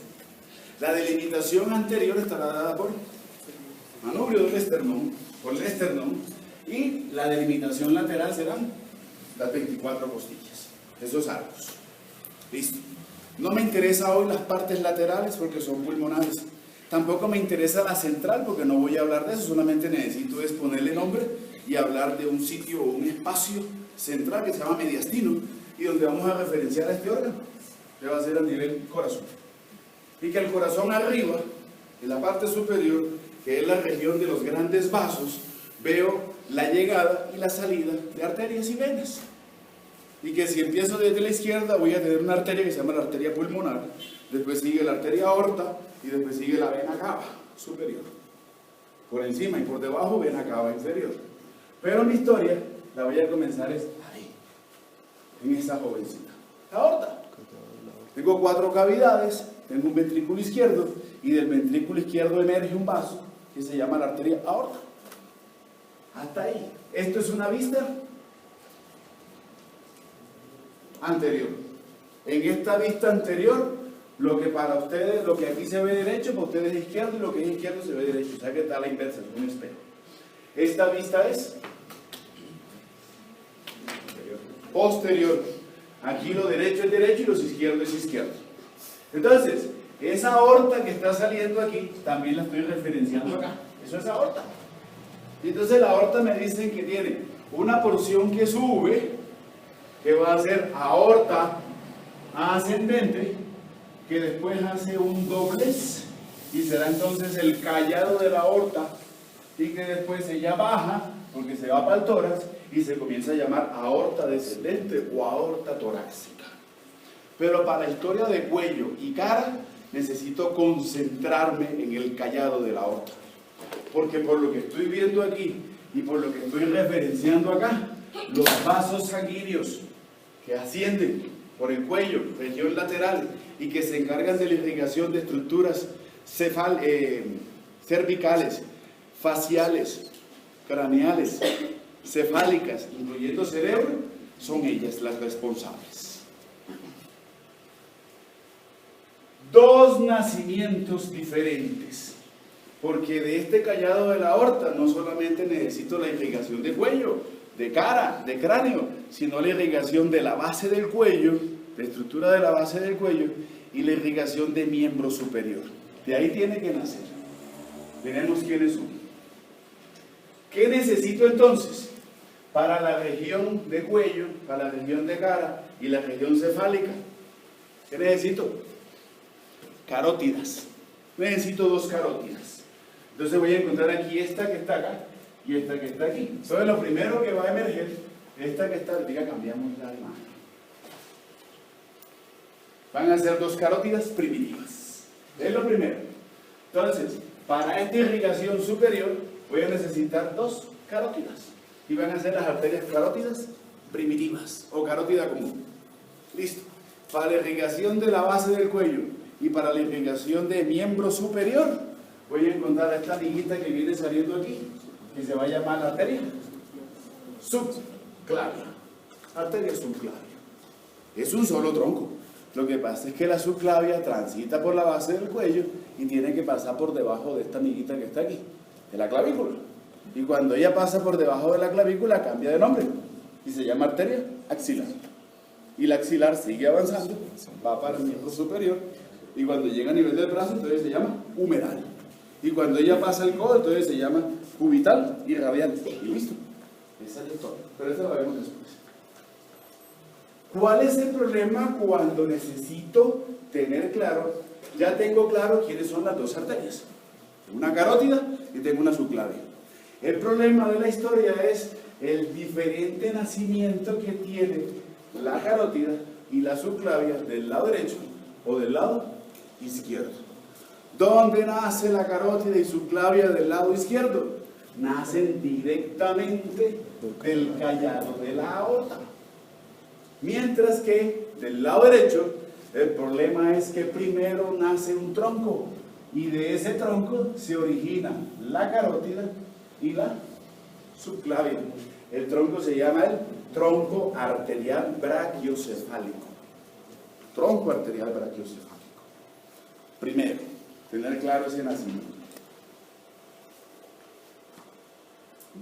La delimitación anterior estará dada por manubrio del esternón, por el esternón, y la delimitación lateral serán las 24 costillas, esos arcos. Listo. No me interesa hoy las partes laterales porque son pulmonares. Tampoco me interesa la central porque no voy a hablar de eso, solamente necesito es ponerle nombre y hablar de un sitio o un espacio central que se llama mediastino y donde vamos a referenciar a este órgano, que va a ser a nivel corazón. Y que el corazón arriba, en la parte superior, que es la región de los grandes vasos, veo la llegada y la salida de arterias y venas. Y que si empiezo desde la izquierda voy a tener una arteria que se llama la arteria pulmonar, después sigue la arteria aorta y después sigue la vena cava superior. Por encima y por debajo vena cava inferior. Pero mi historia la voy a comenzar es ahí, en esa jovencita. La aorta. Tengo 4 cavidades, tengo un ventrículo izquierdo y del ventrículo izquierdo emerge un vaso que se llama la arteria aorta. Hasta ahí. Esto es una vista anterior. En esta vista anterior, lo que para ustedes, lo que aquí se ve derecho, para ustedes es izquierdo y lo que es izquierdo se ve derecho. O sea que está a la inversa, es un espejo. Esta vista es posterior. Aquí lo derecho es derecho y lo izquierdo es izquierdo. Entonces, esa aorta que está saliendo aquí, también la estoy referenciando acá. Eso es aorta. Y entonces la aorta me dicen que tiene una porción que sube, que va a ser aorta ascendente, que después hace un doblez y será entonces el callado de la aorta, y que después ella baja porque se va para el tórax y se comienza a llamar aorta descendente o aorta torácica. Pero para la historia de cuello y cara necesito concentrarme en el callado de la aorta, porque por lo que estoy viendo aquí y por lo que estoy referenciando acá, los vasos sanguíneos que ascienden por el cuello, región lateral, y que se encargan de la irrigación de estructuras cervicales, faciales, craneales, cefálicas, incluyendo cerebro, son ellas las responsables. Dos nacimientos diferentes, porque de este callado de la aorta no solamente necesito la irrigación de cuello, de cara, de cráneo, sino la irrigación de la base del cuello, la estructura de la base del cuello y la irrigación de miembro superior. De ahí tiene que nacer. Veremos quiénes son. ¿Qué necesito entonces para la región de cuello, para la región de cara y la región cefálica? ¿Qué necesito? Carótidas. Necesito dos carótidas. Entonces voy a encontrar aquí esta que está acá y esta que está aquí. Entonces lo primero que va a emerger, esta que está, cambiamos la imagen. Van a ser dos carótidas primitivas. Es lo primero. Entonces, para esta irrigación superior voy a necesitar dos carótidas. Y van a ser las arterias carótidas primitivas o carótida común. Listo. Para la irrigación de la base del cuello y para la irrigación de miembro superior, voy a encontrar esta liguita que viene saliendo aquí, que se va a llamar la arteria subclavia. Arteria subclavia. Es un solo tronco. Lo que pasa es que la subclavia transita por la base del cuello y tiene que pasar por debajo de esta amiguita que está aquí, de la clavícula. Y cuando ella pasa por debajo de la clavícula, cambia de nombre y se llama arteria axilar. Y la axilar sigue avanzando, va para el miembro superior, y cuando llega a nivel del brazo, entonces se llama humeral. Y cuando ella pasa el codo, entonces se llama cubital y radial. Y listo. Esa es todo. Pero eso lo vemos después. ¿Cuál es el problema cuando necesito tener claro? Ya tengo claro quiénes son las dos arterias. Tengo una carótida y tengo una subclavia. El problema de la historia es el diferente nacimiento que tiene la carótida y la subclavia del lado derecho o del lado izquierdo. ¿Dónde nace la carótida y subclavia del lado izquierdo? Nacen directamente del callado de la aorta. Mientras que del lado derecho, el problema es que primero nace un tronco y de ese tronco se origina la carótida y la subclavia. El tronco se llama el tronco arterial brachiocefálico. Tronco arterial brachiocefálico. Primero, tener claro ese nacimiento.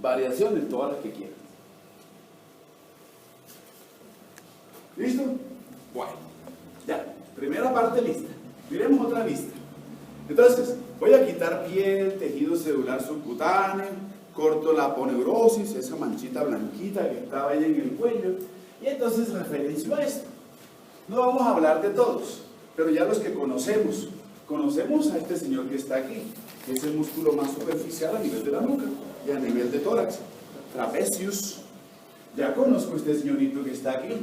Variaciones, todas las que quieran. ¿Listo? Bueno, ya. Primera parte lista. Miremos otra lista. Entonces, voy a quitar piel, tejido celular subcutáneo, corto la aponeurosis, esa manchita blanquita que estaba ahí en el cuello, y entonces referencio a esto. No vamos a hablar de todos, pero ya los que conocemos a este señor que está aquí, que es el músculo más superficial a nivel de la nuca y a nivel de tórax, trapezius. Ya conozco a este señorito que está aquí,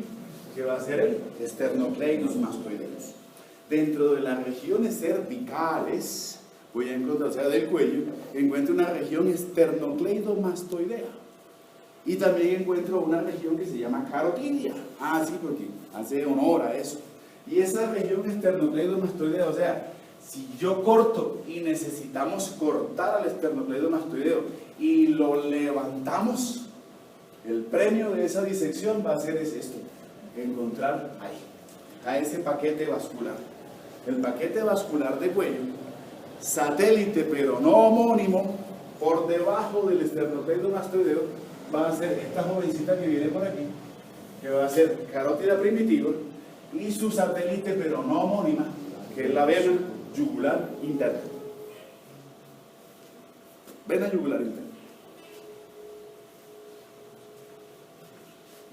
que va a ser el sternocleidos mastoideus. Dentro de las regiones cervicales, voy a encontrar, o sea, del cuello, encuentro una región esternocleidomastoidea. Y también encuentro una región que se llama carotidia. Ah, sí, porque hace honor a eso. Y esa región esternocleidomastoidea, o sea, si yo corto y necesitamos cortar al esternocleidomastoideo y lo levantamos, el premio de esa disección va a ser esto, encontrar ahí, a ese paquete vascular. El paquete vascular de cuello, satélite pero no homónimo, por debajo del esternocleidomastoideo, va a ser esta jovencita que viene por aquí, que va a ser carótida primitiva, y su satélite pero no homónima, que es la vena yugular interna. Vena yugular interna.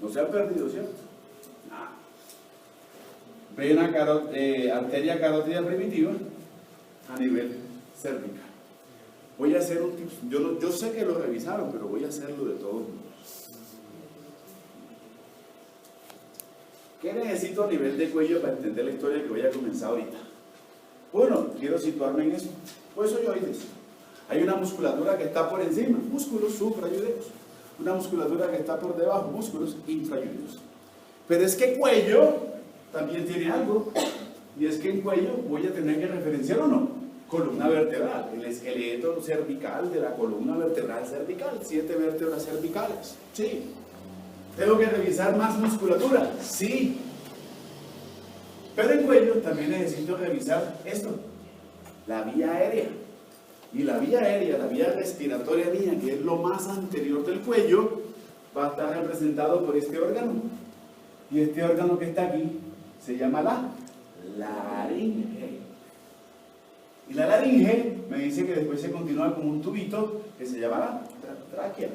No se ha perdido, ¿cierto? Nada. Vena arteria carótida primitiva a nivel cervical. Voy a hacer un tip. Yo sé que lo revisaron, pero voy a hacerlo de todos modos. ¿Qué necesito a nivel de cuello para entender la historia que voy a comenzar ahorita? Bueno, quiero situarme en eso. Pues soy oídes. Hay una musculatura que está por encima, músculos suprayudeos. Una musculatura que está por debajo, músculos infrayudeos. Pero es que cuello también tiene algo. Y es que en cuello voy a tener que referenciar uno, columna vertebral, el esqueleto cervical de la columna vertebral cervical, 7 vértebras cervicales, sí. ¿Tengo que revisar más musculatura? Sí. Pero en cuello también necesito revisar esto, la vía aérea. Y la vía aérea, la vía respiratoria mía, que es lo más anterior del cuello, va a estar representado por este órgano. Y este órgano que está aquí se llama la laringe. Y la laringe me dice que después se continúa con un tubito que se llama la tráquea.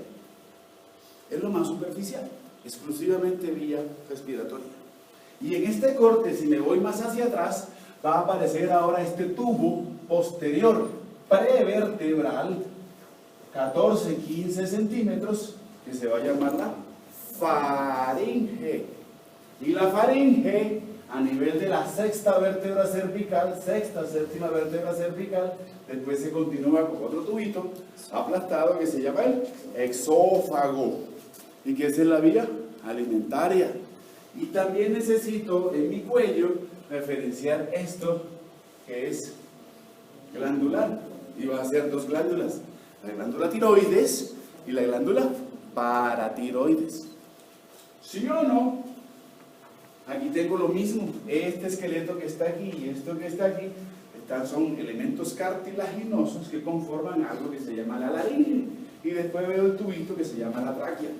Es lo más superficial, exclusivamente vía respiratoria. Y en este corte, si me voy más hacia atrás, va a aparecer ahora este tubo posterior prevertebral, 14-15 centímetros, que se va a llamar la faringe. Y la faringe, a nivel de la sexta vértebra cervical, sexta, séptima vértebra cervical, después se continúa con otro tubito aplastado que se llama el exófago. ¿Y qué es la vía alimentaria? Y también necesito en mi cuello referenciar esto que es glandular. Y va a ser 2 glándulas, la glándula tiroides y la glándula paratiroides. ¿Sí o no? Aquí tengo lo mismo, este esqueleto que está aquí y esto que está aquí, son elementos cartilaginosos que conforman algo que se llama la laringe. Y después veo el tubito que se llama la tráquea.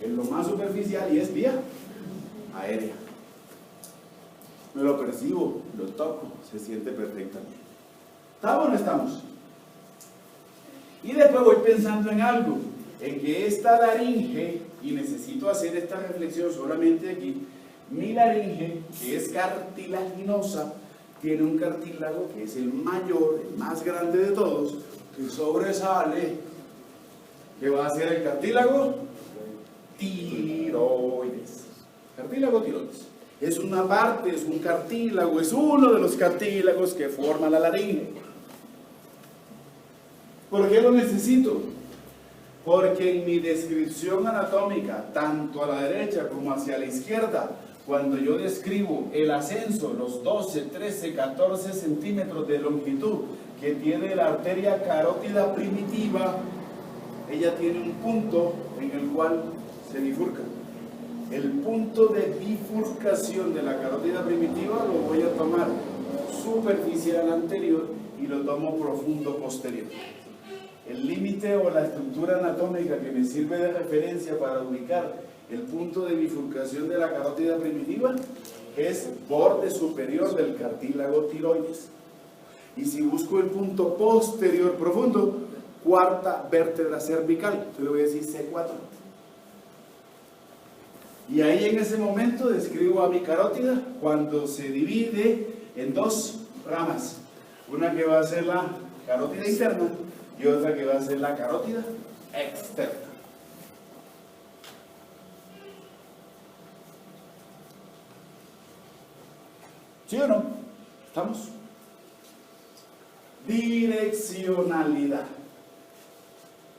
Es lo más superficial y es vía aérea. Me lo percibo, lo toco, se siente perfectamente. ¿Estamos o no estamos? Y después voy pensando en algo, en que esta laringe, y necesito hacer esta reflexión solamente aquí, mi laringe, que es cartilaginosa, tiene un cartílago que es el mayor, el más grande de todos, que sobresale. ¿Qué va a ser el cartílago? Tiroides. Cartílago tiroides. Es una parte, es un cartílago, es uno de los cartílagos que forma la laringe. ¿Por qué lo necesito? Porque en mi descripción anatómica, tanto a la derecha como hacia la izquierda, cuando yo describo el ascenso, los 12, 13, 14 centímetros de longitud que tiene la arteria carótida primitiva, ella tiene un punto en el cual se bifurca. El punto de bifurcación de la carótida primitiva lo voy a tomar superficial anterior y lo tomo profundo posterior. El límite o la estructura anatómica que me sirve de referencia para ubicar el punto de bifurcación de la carótida primitiva es borde superior del cartílago tiroides. Y si busco el punto posterior profundo, cuarta vértebra cervical, yo le voy a decir C4. Y ahí en ese momento describo a mi carótida cuando se divide en 2 ramas. Una que va a ser la carótida interna y otra que va a ser la carótida externa. ¿Sí o no? ¿Estamos? Direccionalidad.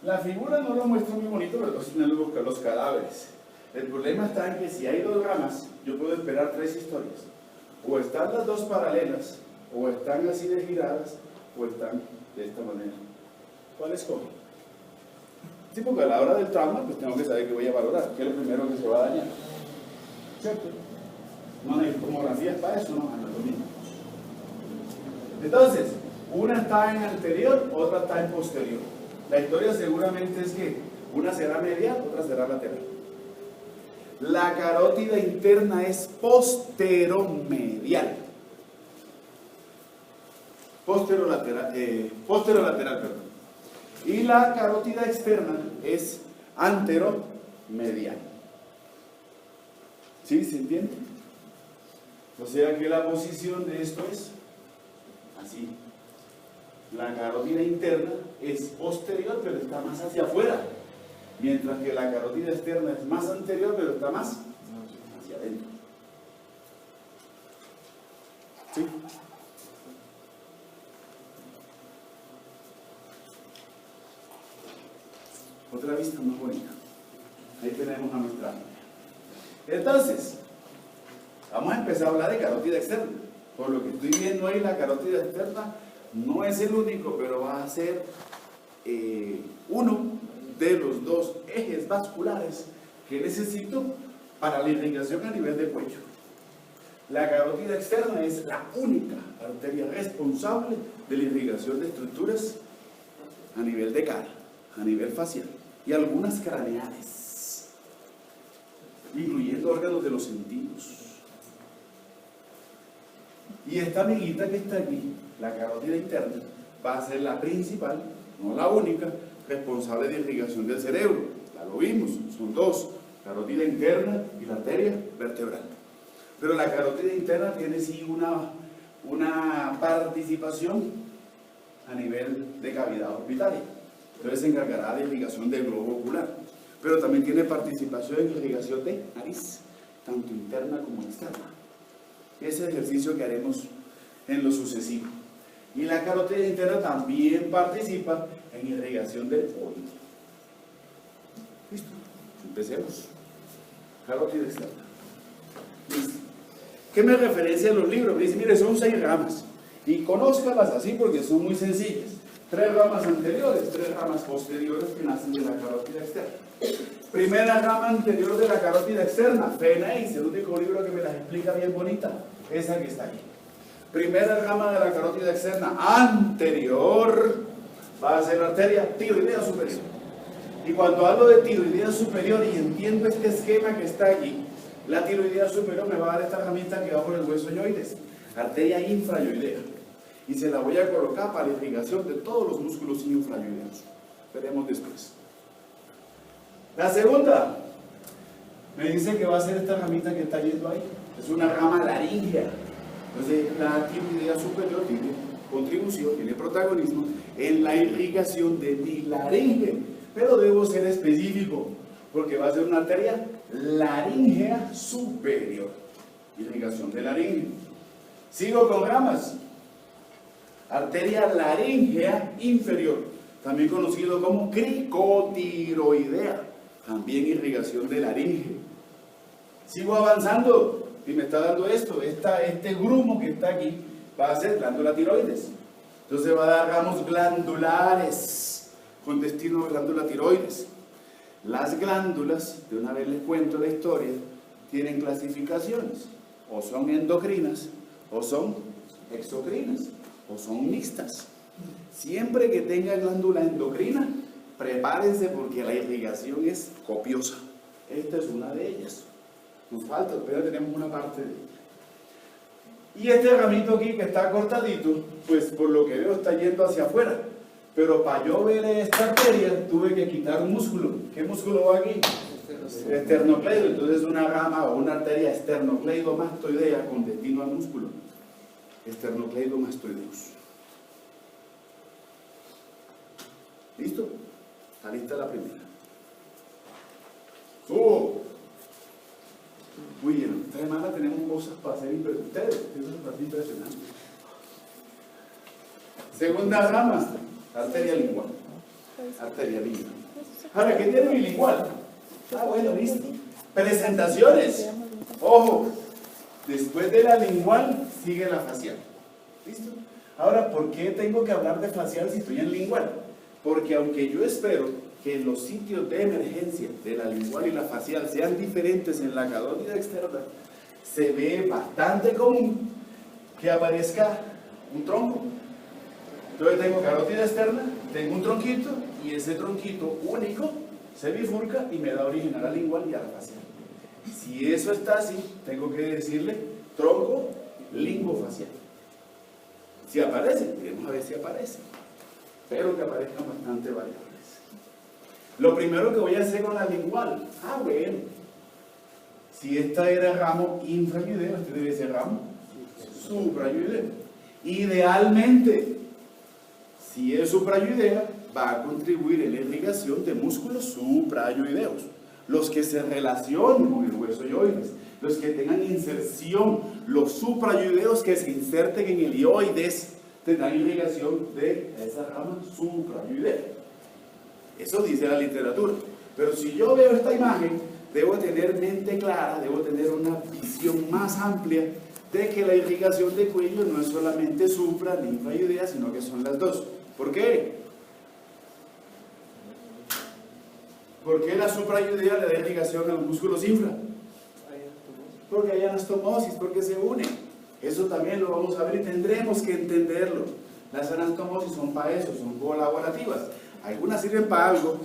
La figura no lo muestra muy bonito, pero sí busca los cadáveres. El problema está en que si hay 2 ramas, yo puedo esperar 3 historias. O están las 2 paralelas, o están así de giradas, o están de esta manera. ¿Cuál escoge? Sí, porque a la hora del trauma, pues tengo que saber qué voy a valorar, qué es lo primero que se va a dañar. ¿Cierto? No hay tomografías para eso, no, anatomía. Entonces, una está en anterior, otra está en posterior. La historia seguramente es que una será medial, otra será lateral. La carótida interna es posteromedial. Posterolateral, perdón. Y la carótida externa es anteromedial. ¿Sí? ¿Se entiende? O sea que la posición de esto es así. La carótida interna es posterior, pero está más hacia afuera. Mientras que la carótida externa es más anterior, pero está más hacia adentro. ¿Sí? Otra vista más bonita. Ahí tenemos a nuestra amiga. Entonces, vamos a empezar a hablar de carótida externa. Por lo que estoy viendo ahí, la carótida externa no es el único, pero va a ser uno de los dos ejes vasculares que necesito para la irrigación a nivel del cuello. La carótida externa es la única arteria responsable de la irrigación de estructuras a nivel de cara, a nivel facial y algunas craneales, incluyendo órganos de los sentidos. Y esta amiguita que está aquí, la carótida interna, va a ser la principal, no la única, responsable de irrigación del cerebro. Ya lo vimos, son dos, carótida interna y la arteria vertebral. Pero la carótida interna tiene sí una participación a nivel de cavidad orbitaria. Entonces se encargará de irrigación del globo ocular. Pero también tiene participación en irrigación de nariz, tanto interna como externa. Ese ejercicio que haremos en lo sucesivo. Y la carótida interna también participa en irrigación del oído. ¿Listo? Empecemos. Carótida externa. Listo. ¿Qué me referencia a los libros? Me dice, mire, son 6 ramas. Y conózcalas así porque son muy sencillas. 3 ramas anteriores, 3 ramas posteriores que nacen de la carótida externa. Primera rama anterior de la carótida externa, Feneis, el único libro que me las explica bien bonita, esa que está aquí. Primera rama de la carótida externa anterior va a ser la arteria tiroidea superior. Y cuando hablo de tiroidea superior y entiendo este esquema que está aquí, la tiroidea superior me va a dar esta ramita que va por el hueso yoides, arteria infrayoidea. Y se la voy a colocar para la irrigación de todos los músculos infrayoideos. Veremos después. La segunda, me dice que va a ser esta ramita que está yendo ahí. Es una rama laríngea. Entonces, la tiroidea superior tiene contribución, tiene protagonismo en la irrigación de mi laringe. Pero debo ser específico, porque va a ser una arteria laríngea superior. Irrigación de laringe. Sigo con ramas. Arteria laríngea inferior, también conocido como cricotiroidea, también irrigación de laringe. Sigo avanzando y me está dando esto, este grumo que está aquí va a ser glándula tiroides. Entonces va a dar ramos glandulares con destino a glándula tiroides. Las glándulas, de una vez les cuento la historia, tienen clasificaciones, o son endocrinas, o son exocrinas, o son mixtas. Siempre que tenga glándula endocrina, prepárense porque la irrigación es copiosa. Esta es una de ellas. Nos falta, pero tenemos una parte de ella. Y este ramito aquí que está cortadito, pues por lo que veo está yendo hacia afuera. Pero para yo ver esta arteria tuve que quitar un músculo. ¿Qué músculo va aquí? Esternocleido. Entonces una rama o una arteria esternocleidomastoidea con destino al músculo. Esternocleidomastoideus. ¿Listo? Está lista la primera. Muy bien, esta semana tenemos cosas para hacer ustedes. Eso es bastante impresionante. Segunda rama, arteria lingual. Arteria lingual. Ahora, ¿qué tiene mi lingual? Bueno, listo. Presentaciones. Ojo, después de la lingual sigue la facial. ¿Listo? Ahora, ¿por qué tengo que hablar de facial si estoy en lingual? Porque aunque yo espero que los sitios de emergencia de la lingual y la facial sean diferentes en la carótida externa, se ve bastante común que aparezca un tronco. Entonces tengo carótida externa, tengo un tronquito y ese tronquito único se bifurca y me da origen a la lingual y a la facial. Si eso está así, tengo que decirle tronco lingofacial. Si aparece, vamos a ver si aparece. Pero que aparezcan bastante variables. Lo primero que voy a hacer con la lingual, bueno, si esta era ramo infrayoideo, este debe ser ramo suprayoideo. Idealmente, si es suprayoidea, va a contribuir en la irrigación de músculos suprayoideos, los que se relacionen con el hueso yoides, los que tengan inserción, los suprayoideos que se inserten en el yoides, tendrán irrigación de esa rama suprayoidea. Eso dice la literatura. Pero si yo veo esta imagen, debo tener mente clara, debo tener una visión más amplia de que la irrigación de cuello no es solamente supra, linfa y idea, sino que son las dos. ¿Por qué? ¿Por qué la suprayoidea le da irrigación a los músculos infra? Porque hay anastomosis, porque se unen. Eso también lo vamos a ver y tendremos que entenderlo. Las anastomosis son para eso, son colaborativas. Algunas sirven para algo,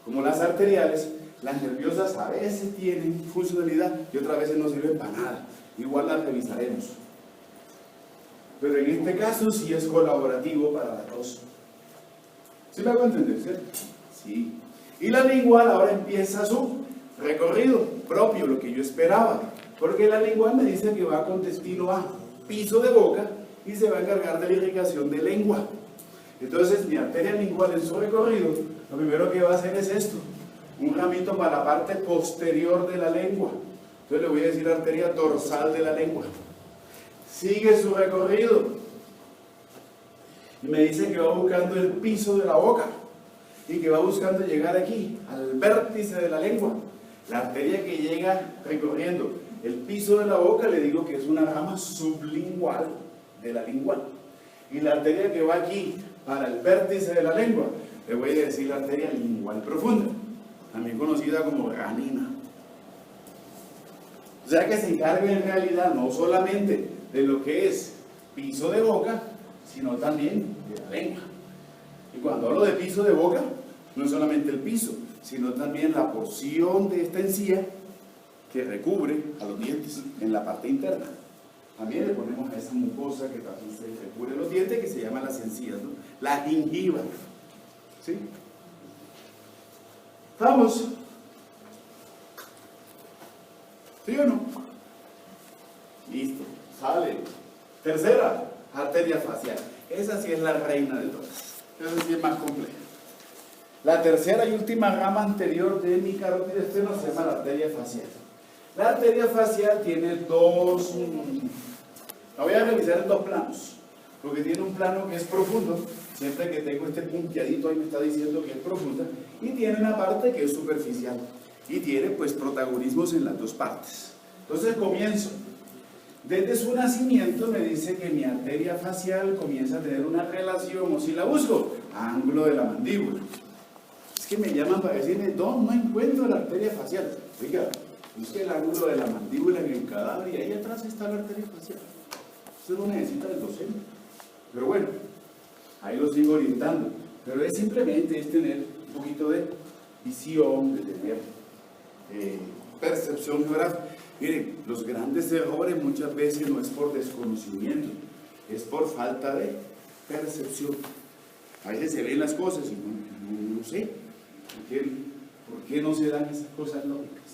como las arteriales. Las nerviosas a veces tienen funcionalidad y otras veces no sirven para nada. Igual las revisaremos. Pero en este caso sí es colaborativo para las dos. ¿Sí me hago entender, cierto? Sí. Y la lingual ahora empieza su recorrido propio, lo que yo esperaba. Porque la lingual me dice que va con destino a piso de boca y se va a encargar de la irrigación de lengua. Entonces mi arteria lingual en su recorrido, lo primero que va a hacer es esto. Un ramito para la parte posterior de la lengua. Entonces le voy a decir arteria dorsal de la lengua. Sigue su recorrido. Y me dice que va buscando el piso de la boca. Y que va buscando llegar aquí, al vértice de la lengua. La arteria que llega recorriendo el piso de la boca, le digo que es una rama sublingual de la lingual. Y la arteria que va aquí, para el vértice de la lengua, le voy a decir la arteria lingual profunda, también conocida como ranina. O sea que se encarga en realidad no solamente de lo que es piso de boca, sino también de la lengua. Y cuando hablo de piso de boca, no es solamente el piso, sino también la porción de esta encía que recubre a los dientes en la parte interna. También le ponemos a esa mucosa que también se recubre los dientes, que se llama las encías, ¿no? La gingiva. ¿Sí? ¿Estamos? ¿Sí o no? Listo, sale. Tercera, arteria facial. Esa sí es la reina de todas. Esa sí es más compleja. La tercera y última rama anterior de mi carótida externa se llama la arteria facial. La arteria facial tiene dos... La voy a revisar en dos planos. Porque tiene un plano que es profundo. Siempre que tengo este punteadito ahí me está diciendo que es profunda. Y tiene una parte que es superficial. Y tiene pues protagonismos en las dos partes. Entonces comienzo. Desde su nacimiento me dice que mi arteria facial comienza a tener una relación, o si la busco, ángulo de la mandíbula. Es que me llaman para decirme, no encuentro la arteria facial. Oiga, busque el ángulo de la mandíbula en el cadáver y ahí atrás está la arteria facial. Eso no necesita el docente. Pero bueno, ahí lo sigo orientando. Pero es simplemente tener un poquito de visión, de tener percepción geográfica. Miren, los grandes errores muchas veces no es por desconocimiento, es por falta de percepción. A veces se ven las cosas y no sé ¿por qué no se dan esas cosas lógicas?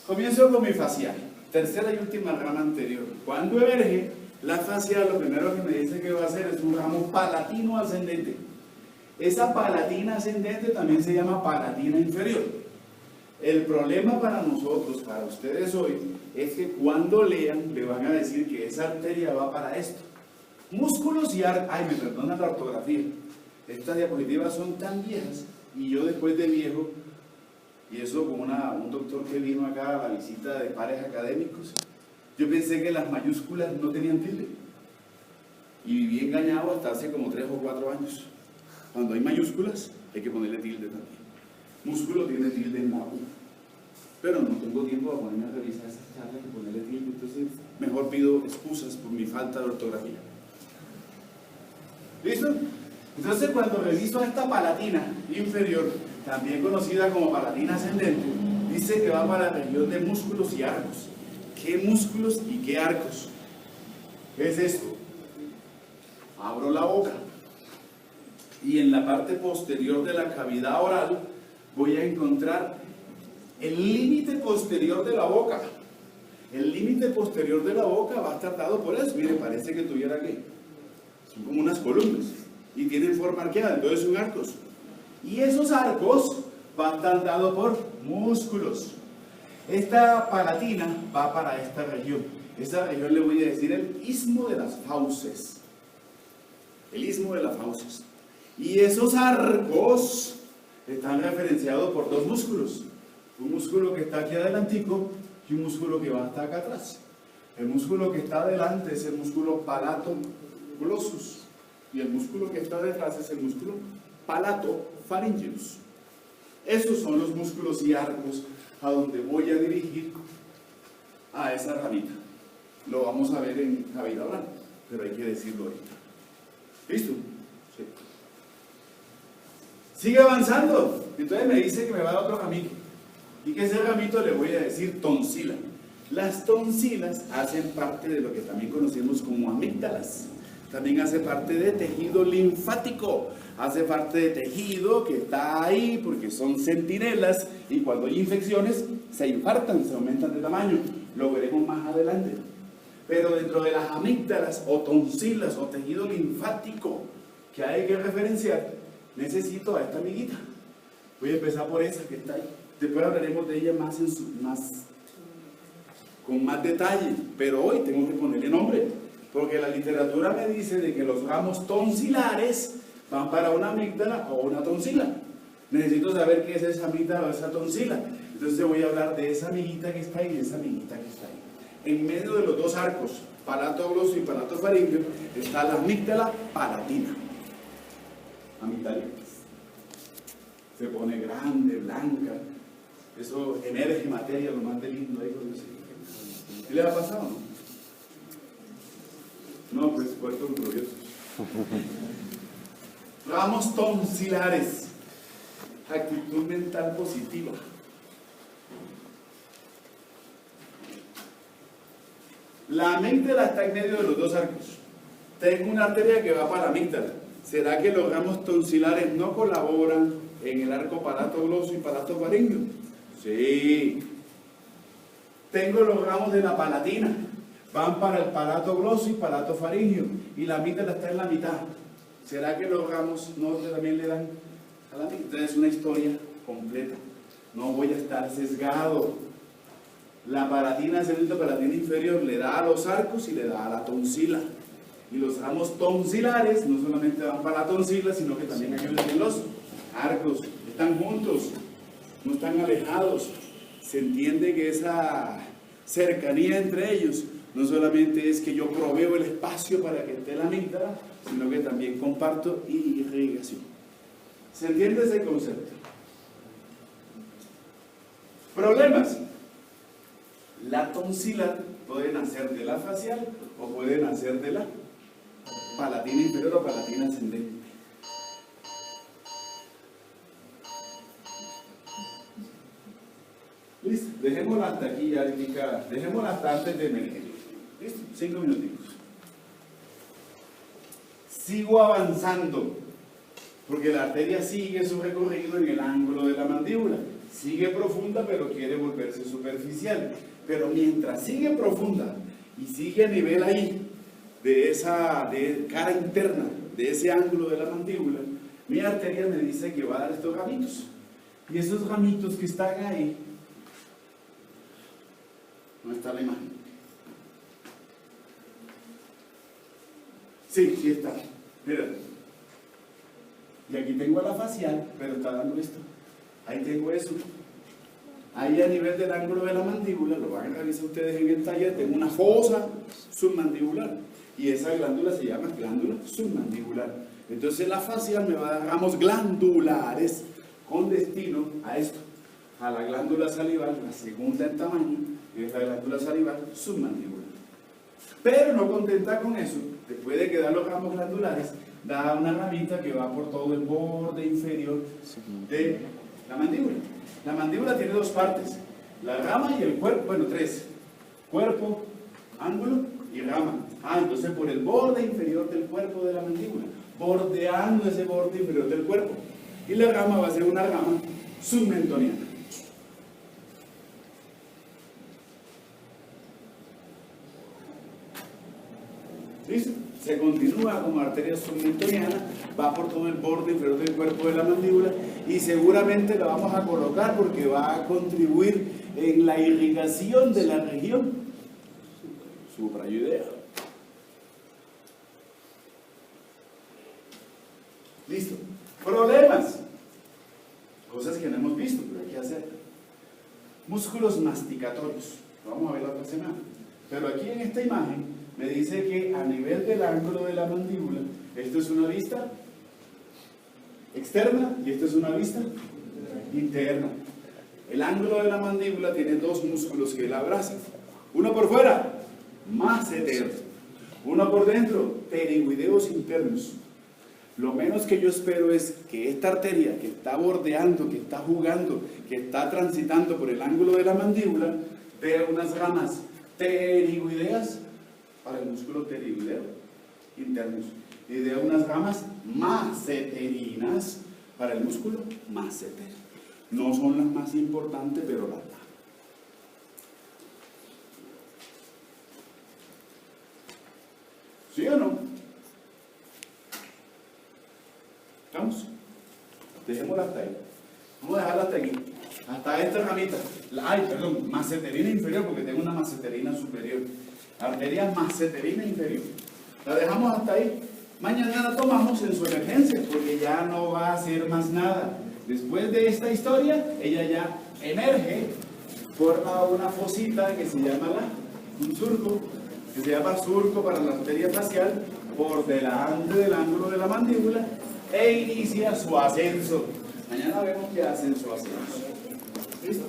Comienzo con mi facial, tercera y última rama anterior. Cuando emerge la facial, lo primero que me dice que va a hacer es un ramo palatino ascendente. Esa palatina ascendente también se llama palatina inferior. El problema para nosotros, para ustedes hoy, es que cuando lean le van a decir que esa arteria va para esto. Músculos y ay, me perdonan la ortografía. Estas diapositivas son tan viejas y yo después de viejo, y eso con un doctor que vino acá a la visita de pares académicos, yo pensé que las mayúsculas no tenían tilde. Y viví engañado hasta hace como 3 o 4 años. Cuando hay mayúsculas hay que ponerle tilde también. Músculo tiene tilde en la U. Pero no tengo tiempo para ponerme a revisar esas charlas y ponerle tilde, entonces mejor pido excusas por mi falta de ortografía. ¿Listo? Entonces cuando reviso esta palatina inferior, también conocida como palatina ascendente, dice que va para la región de músculos y arcos. ¿Qué músculos y qué arcos? ¿Qué es esto? Abro la boca y en la parte posterior de la cavidad oral voy a encontrar el límite posterior de la boca. El límite posterior de la boca va a estar dado por eso. Mire, parece que tuviera aquí. Son como unas columnas y tienen forma arqueada, entonces son arcos. Y esos arcos van a estar dados por músculos. Esta palatina va para esta región. Esta región le voy a decir el istmo de las fauces. El istmo de las fauces. Y esos arcos están referenciados por 2 músculos. Un músculo que está aquí adelantico y un músculo que va hasta acá atrás. El músculo que está adelante es el músculo palato-glossus y el músculo que está detrás es el músculo palato-pharyngeus. Esos son los músculos y arcos a donde voy a dirigir a esa ramita. Lo vamos a ver en Javier Abraham, pero hay que decirlo ahorita. ¿Listo? Sí. Sigue avanzando. Entonces me dice que me va a dar otro ramito. Y que ese ramito le voy a decir tonsila. Las tonsilas hacen parte de lo que también conocemos como amígdalas. También hace parte de tejido linfático. Hace parte de tejido que está ahí porque son centinelas y cuando hay infecciones se infartan, se aumentan de tamaño. Lo veremos más adelante. Pero dentro de las amígdalas o tonsilas o tejido linfático que hay que referenciar, necesito a esta amiguita. Voy a empezar por esa que está ahí. Después hablaremos de ella con más detalle, pero hoy tengo que ponerle nombre, porque la literatura me dice de que los ramos tonsilares van para una amígdala o una tonsila. Necesito saber qué es esa amígdala o esa tonsila. Entonces voy a hablar de esa amiguita que está ahí y de esa amiguita que está ahí. En medio de los dos arcos, palato-gloso y palato-faríngeo, está la amígdala palatina. Amígdala. Se pone grande, blanca. Eso emerge materia, lo más de lindo ahí. ¿Qué le ha pasado? No, pues puertos gloriosos. Ramos tonsilares. Actitud mental positiva. La amígdala está en medio de los dos arcos. Tengo una arteria que va para la amígdala. ¿Será que los ramos tonsilares no colaboran en el arco palato-gloso y palato-faríngeo? Sí. Tengo los ramos de la palatina. Van para el palato-gloso y palato-faríngeo. Y la amígdala está en la mitad. ¿Será que los ramos no también le dan a la amígdala? Entonces es una historia completa. No voy a estar sesgado. La palatina celita palatina inferior le da a los arcos y le da a la tonsila. Y los ramos tonsilares no solamente van para la tonsila, sino que también ayudan en los arcos. Están juntos, no están alejados. Se entiende que esa cercanía entre ellos no solamente es que yo proveo el espacio para que esté la amígdala, sino que también comparto irrigación. ¿Se entiende ese concepto? Problemas. La tonsila puede nacer de la facial o puede nacer de la palatina inferior o palatina ascendente. Listo, dejémosla hasta aquí ya, dejémosla hasta antes de emerger. Listo, 5 minutitos. Sigo avanzando, porque la arteria sigue su recorrido en el ángulo de la mandíbula. Sigue profunda, pero quiere volverse superficial. Pero mientras sigue profunda y sigue a nivel ahí, de cara interna, de ese ángulo de la mandíbula, mi arteria me dice que va a dar estos ramitos. Y esos ramitos que están ahí, no está la imagen. Sí, sí está. Mira. Y aquí tengo la facial, pero está dando esto. Ahí tengo eso. Ahí a nivel del ángulo de la mandíbula, lo van a revisar ustedes en el taller, tengo una fosa submandibular. Y esa glándula se llama glándula submandibular. Entonces la facial me va a dar ramos glandulares con destino a esto, a la glándula salival, la segunda en tamaño, que es la glándula salival submandibular. Pero no contenta con eso, después de que da los ramos glandulares, da una ramita que va por todo el borde inferior de la mandíbula. La mandíbula tiene dos partes, la rama y el cuerpo, bueno, tres: cuerpo, ángulo y rama. Entonces por el borde inferior del cuerpo de la mandíbula, bordeando ese borde inferior del cuerpo. Y la rama va a ser una rama submentoniana. ¿Listo? Se continúa como arteria submentoniana, va por todo el borde inferior del cuerpo de la mandíbula y seguramente la vamos a colocar porque va a contribuir en la irrigación de la región suprayoidea. Listo. Problemas. Cosas que no hemos visto, pero hay que hacer. Músculos masticatorios. Lo vamos a ver la otra semana. Pero aquí en esta imagen me dice que a nivel del ángulo de la mandíbula, esto es una vista externa y esto es una vista interna. El ángulo de la mandíbula tiene dos músculos que la abrazan. Uno por fuera, massetero. Uno por dentro, pterigoideos internos. Lo menos que yo espero es que esta arteria que está bordeando, que está jugando, que está transitando por el ángulo de la mandíbula, dé unas ramas pterigoideas para el músculo pterigoideo internos y dé unas ramas masseterinas para el músculo massetero. No son las más importantes, pero las da. ¿Sí o no? ¿Estamos? Dejémosla hasta ahí. Vamos a dejarla hasta aquí. Hasta esta ramita. Masseterina inferior, porque tengo una masseterina superior. Arteria masseterina inferior. La dejamos hasta ahí. Mañana la tomamos en su emergencia, porque ya no va a hacer más nada. Después de esta historia, ella ya emerge, forma una fosita que se llama un surco, que se llama surco para la arteria facial, por delante del ángulo de la mandíbula, e inicia su ascenso. Mañana vemos qué hace en su ascenso. ¿Listo?